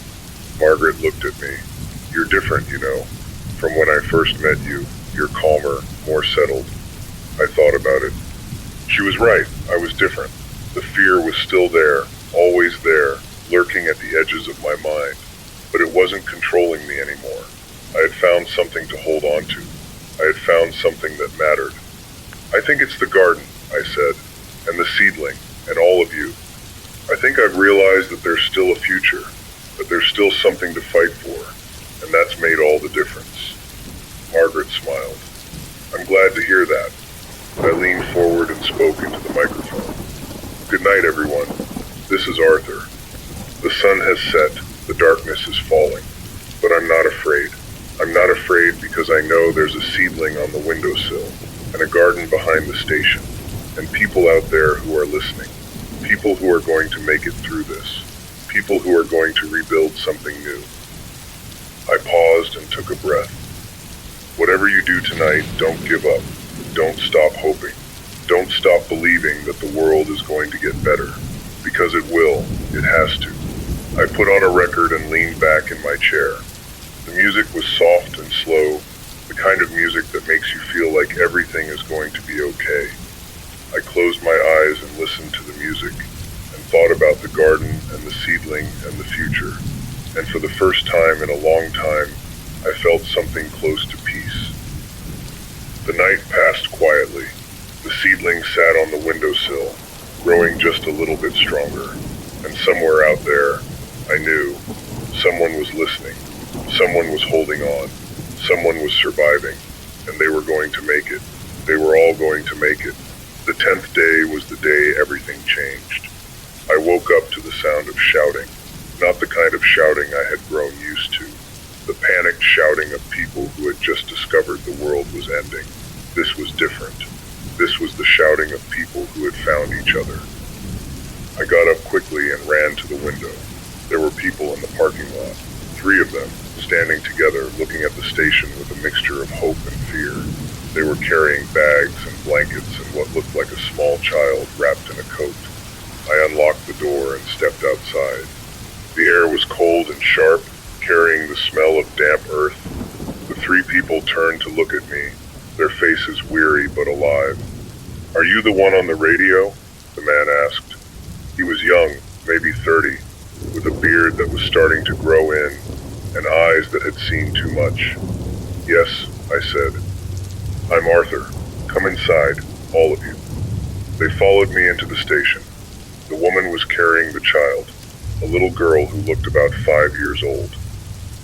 Margaret looked at me. "You're different, you know. From when I first met you, you're calmer, more settled." I thought about it. She was right, I was different. The fear was still there, always there, lurking at the edges of my mind. But it wasn't controlling me anymore. I had found something to hold on to. I had found something that mattered. "I think it's the garden," I said, "and the seedling, and all of you. I think I've realized that there's still a future, that there's still something to fight for, and that's made all the difference." Margaret smiled. "I'm glad to hear that." I leaned forward and spoke into the microphone. "Good night, everyone. This is Arthur. The sun has set, the darkness is falling, but I'm not afraid. I'm not afraid because I know there's a seedling on the windowsill, and a garden behind the station, and people out there who are listening, people who are going to make it through this, people who are going to rebuild something new." I paused and took a breath. "Whatever you do tonight, don't give up. Don't stop hoping. Don't stop believing that the world is going to get better, because it will. It has to." I put on a record and leaned back in my chair. The music was soft and slow, the kind of music that makes you feel like everything is going to be okay. I closed my eyes and listened to the music, and thought about the garden and the seedling and the future. And for the first time in a long time, I felt something close to peace. The night passed quietly. The seedling sat on the windowsill, growing just a little bit stronger. And somewhere out there, I knew, someone was listening. Someone was holding on. Someone was surviving. And they were going to make it. They were all going to make it. The 10th day was the day everything changed. I woke up to the sound of shouting. Not the kind of shouting I had grown used to. The panicked shouting of people who had just discovered the world was ending. This was different. This was the shouting of people who had found each other. I got up quickly and ran to the window. There were people in the parking lot. 3 of them, standing together, looking at the station with a mixture of hope and fear. They were carrying bags and blankets and what looked like a small child wrapped in a coat. I unlocked the door and stepped outside. The air was cold and sharp, carrying the smell of damp earth. The 3 people turned to look at me, their faces weary but alive. "Are you the one on the radio?" the man asked. He was young, maybe 30, with a beard that was starting to grow in, and eyes that had seen too much. "Yes," I said. "I'm Arthur. Come inside, all of you." They followed me into the station. The woman was carrying the child, a little girl who looked about 5 years old.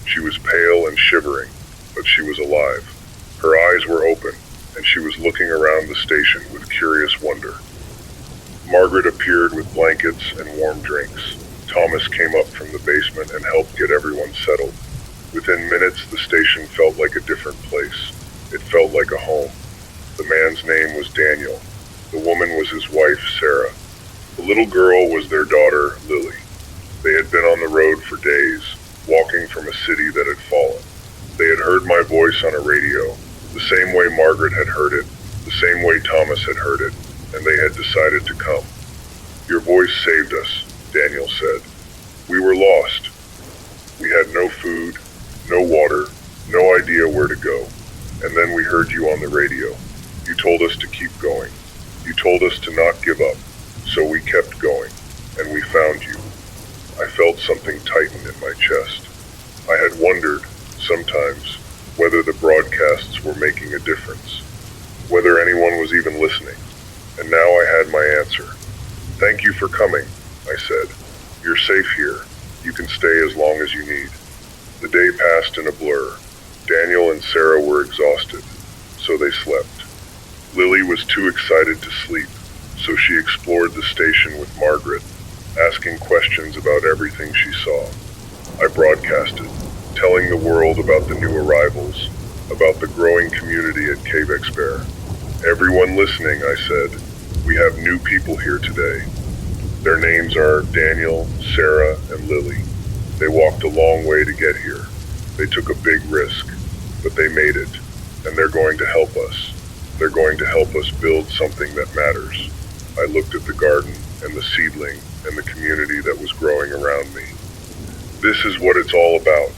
She was pale and shivering, but she was alive. Her eyes were open, and she was looking around the station with curious wonder. Margaret appeared with blankets and warm drinks. Thomas came up from the basement and helped get everyone settled. Within minutes, the station felt like a different place. It felt like a home. The man's name was Daniel. The woman was his wife, Sarah. The little girl was their daughter, Lily. They had been on the road for days, walking from a city that had fallen. They had heard my voice on a radio, the same way Margaret had heard it, the same way Thomas had heard it, and they had decided to come. "Your voice saved us," Daniel said. "We were lost. We had no food, no water, no idea where to go. And then we heard you on the radio. You told us to keep going. You told us to not give up. So we kept going, and we found you." I felt something tighten in my chest. I had wondered, sometimes, whether the broadcasts were making a difference, whether anyone was even listening. And now I had my answer. "Thank you for coming," I said. "You're safe here. You can stay as long as you need." The day passed in a blur. Daniel and Sarah were exhausted, so they slept. Lily was too excited to sleep, so she explored the station with Margaret, asking questions about everything she saw. I broadcasted, telling the world about the new arrivals, about the growing community at Cave Expert, Everyone listening, I said, we have new people here today. Their names are Daniel, Sarah, and Lily. They walked a long way to get here. They took a big risk, but they made it, and they're going to help us. They're going to help us build something that matters. I looked at the garden and the seedling and the community that was growing around me. This is what it's all about,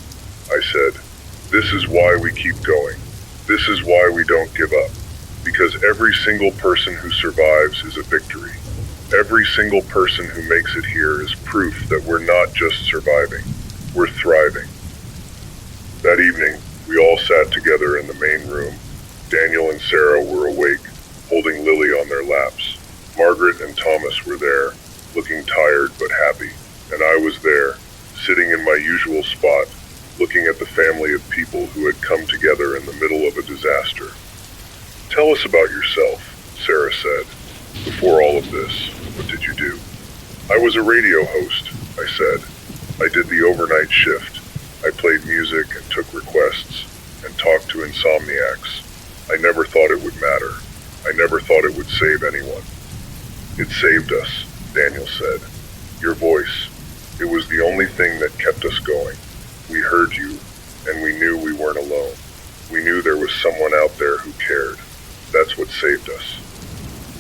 I said. This is why we keep going. This is why we don't give up. Because every single person who survives is a victory. Every single person who makes it here is proof that we're not just surviving, we're thriving. That evening, we all sat together in the main room. Daniel and Sarah were awake, holding Lily on their laps. Margaret and Thomas were there, looking tired but happy, and I was there, sitting in my usual spot, looking at the family of people who had come together in the middle of a disaster. Tell us about yourself, Sarah said. Before all of this, what did you do? I was a radio host, I said. I did the overnight shift. I played music and took requests and talked to insomniacs. I never thought it would matter. I never thought it would save anyone. It saved us, Daniel said. Your voice. It was the only thing that kept us going. We heard you, and we knew we weren't alone. We knew there was someone out there who cared. That's what saved us.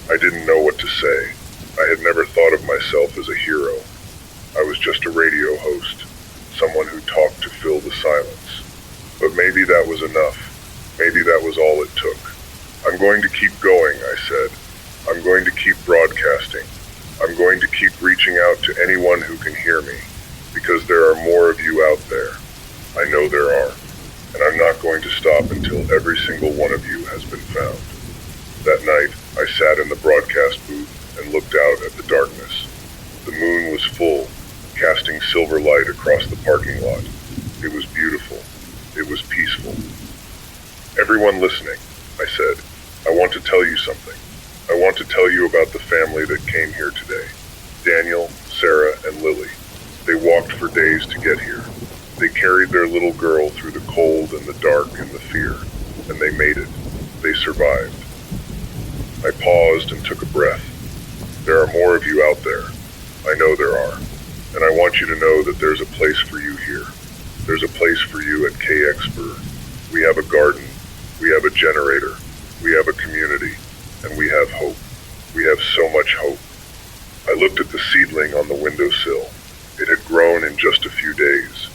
I didn't know what to say. I had never thought of myself as a hero. I was just a radio host, someone who talked to fill the silence. But maybe that was enough. Maybe that was all it took. I'm going to keep going, I said. I'm going to keep broadcasting. I'm going to keep reaching out to anyone who can hear me, because there are more of you out there. I know there are. And I'm not going to stop until every single one of you has been found. That night, I sat in the broadcast booth and looked out at the darkness. The moon was full, casting silver light across the parking lot. It was beautiful. It was peaceful. Everyone listening, I said, I want to tell you something. I want to tell you about the family that came here today. Daniel, Sarah, and Lily. They walked for days to get here. They carried their little girl through the cold and the dark and the fear, and they made it. They survived. I paused and took a breath. There are more of you out there. I know there are. And I want you to know that there's a place for you here. There's a place for you at KXPR. We have a garden. We have a generator. We have a community. And we have hope. We have so much hope. I looked at the seedling on the windowsill. It had grown in just a few days.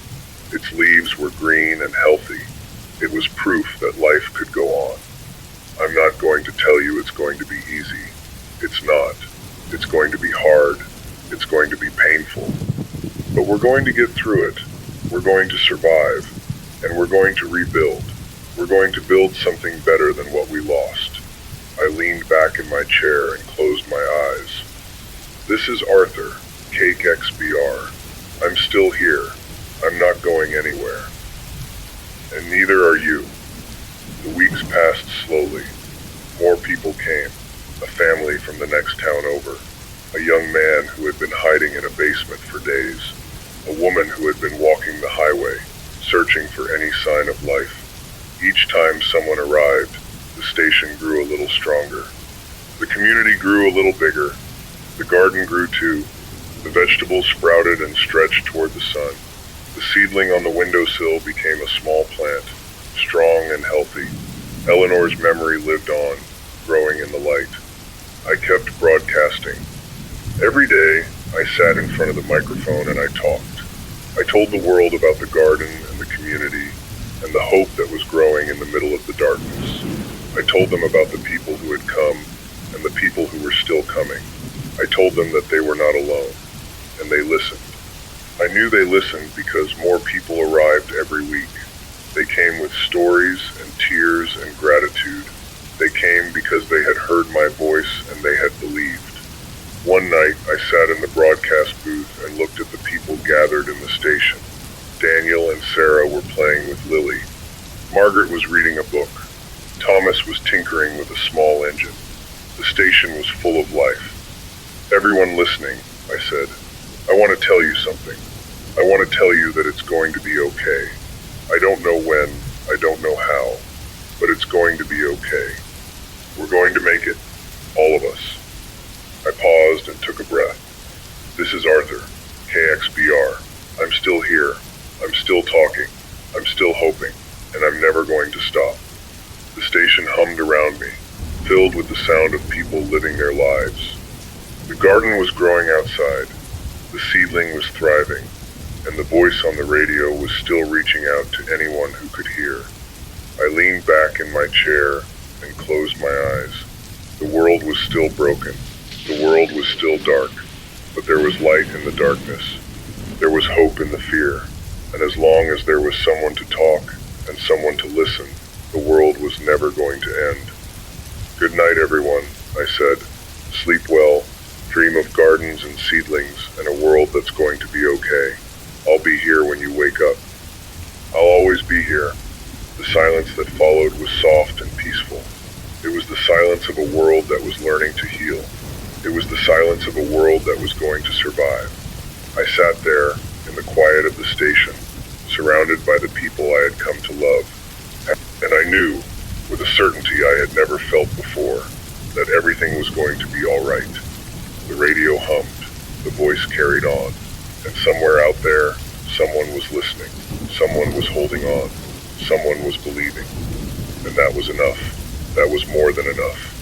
Its leaves were green and healthy. It was proof that life could go on. I'm not going to tell you it's going to be easy. It's not. It's going to be hard. It's going to be painful. But we're going to get through it. We're going to survive. And we're going to rebuild. We're going to build something better than what we lost. I leaned back in my chair and closed my eyes. This is Arthur, KXBR. I'm still here. I'm not going anywhere. And neither are you. The weeks passed slowly. More people came. A family from the next town over. A young man who had been hiding in a basement for days. A woman who had been walking the highway, searching for any sign of life. Each time someone arrived, the station grew a little stronger. The community grew a little bigger. The garden grew too. The vegetables sprouted and stretched toward the sun. The seedling on the windowsill became a small plant, strong and healthy. Eleanor's memory lived on, growing in the light. I kept broadcasting. Every day, I sat in front of the microphone and I talked. I told the world about the garden and the community and the hope that was growing in the middle of the darkness. I told them about the people who had come and the people who were still coming. I told them that they were not alone, and they listened. I knew they listened because more people arrived every week. They came with stories and tears and gratitude. They came because they had heard my voice and they had believed. One night, I sat in the broadcast booth and looked at the people gathered in the station. Daniel and Sarah were playing with Lily. Margaret was reading a book. Thomas was tinkering with a small engine. The station was full of life. Everyone listening, I said, I want to tell you something. I want to tell you that it's going to be okay. I don't know when, I don't know how, but it's going to be okay. We're going to make it. All of us. I paused and took a breath. This is Arthur, KXBR. I'm still here. I'm still talking. I'm still hoping. And I'm never going to stop. The station hummed around me, filled with the sound of people living their lives. The garden was growing outside. The seedling was thriving. And the voice on the radio was still reaching out to anyone who could hear. I leaned back in my chair and closed my eyes. The world was still broken. The world was still dark. But there was light in the darkness. There was hope in the fear. And as long as there was someone to talk and someone to listen, the world was never going to end. Good night, everyone, I said. Sleep well. Dream of gardens and seedlings and a world that's going to be okay. I'll be here when you wake up. I'll always be here. The silence that followed was soft and peaceful. It was the silence of a world that was learning to heal. It was the silence of a world that was going to survive. I sat there, in the quiet of the station, surrounded by the people I had come to love. And I knew, with a certainty I had never felt before, that everything was going to be all right. The radio hummed. The voice carried on. And somewhere out there, someone was listening. Someone was holding on. Someone was believing. And that was enough. That was more than enough.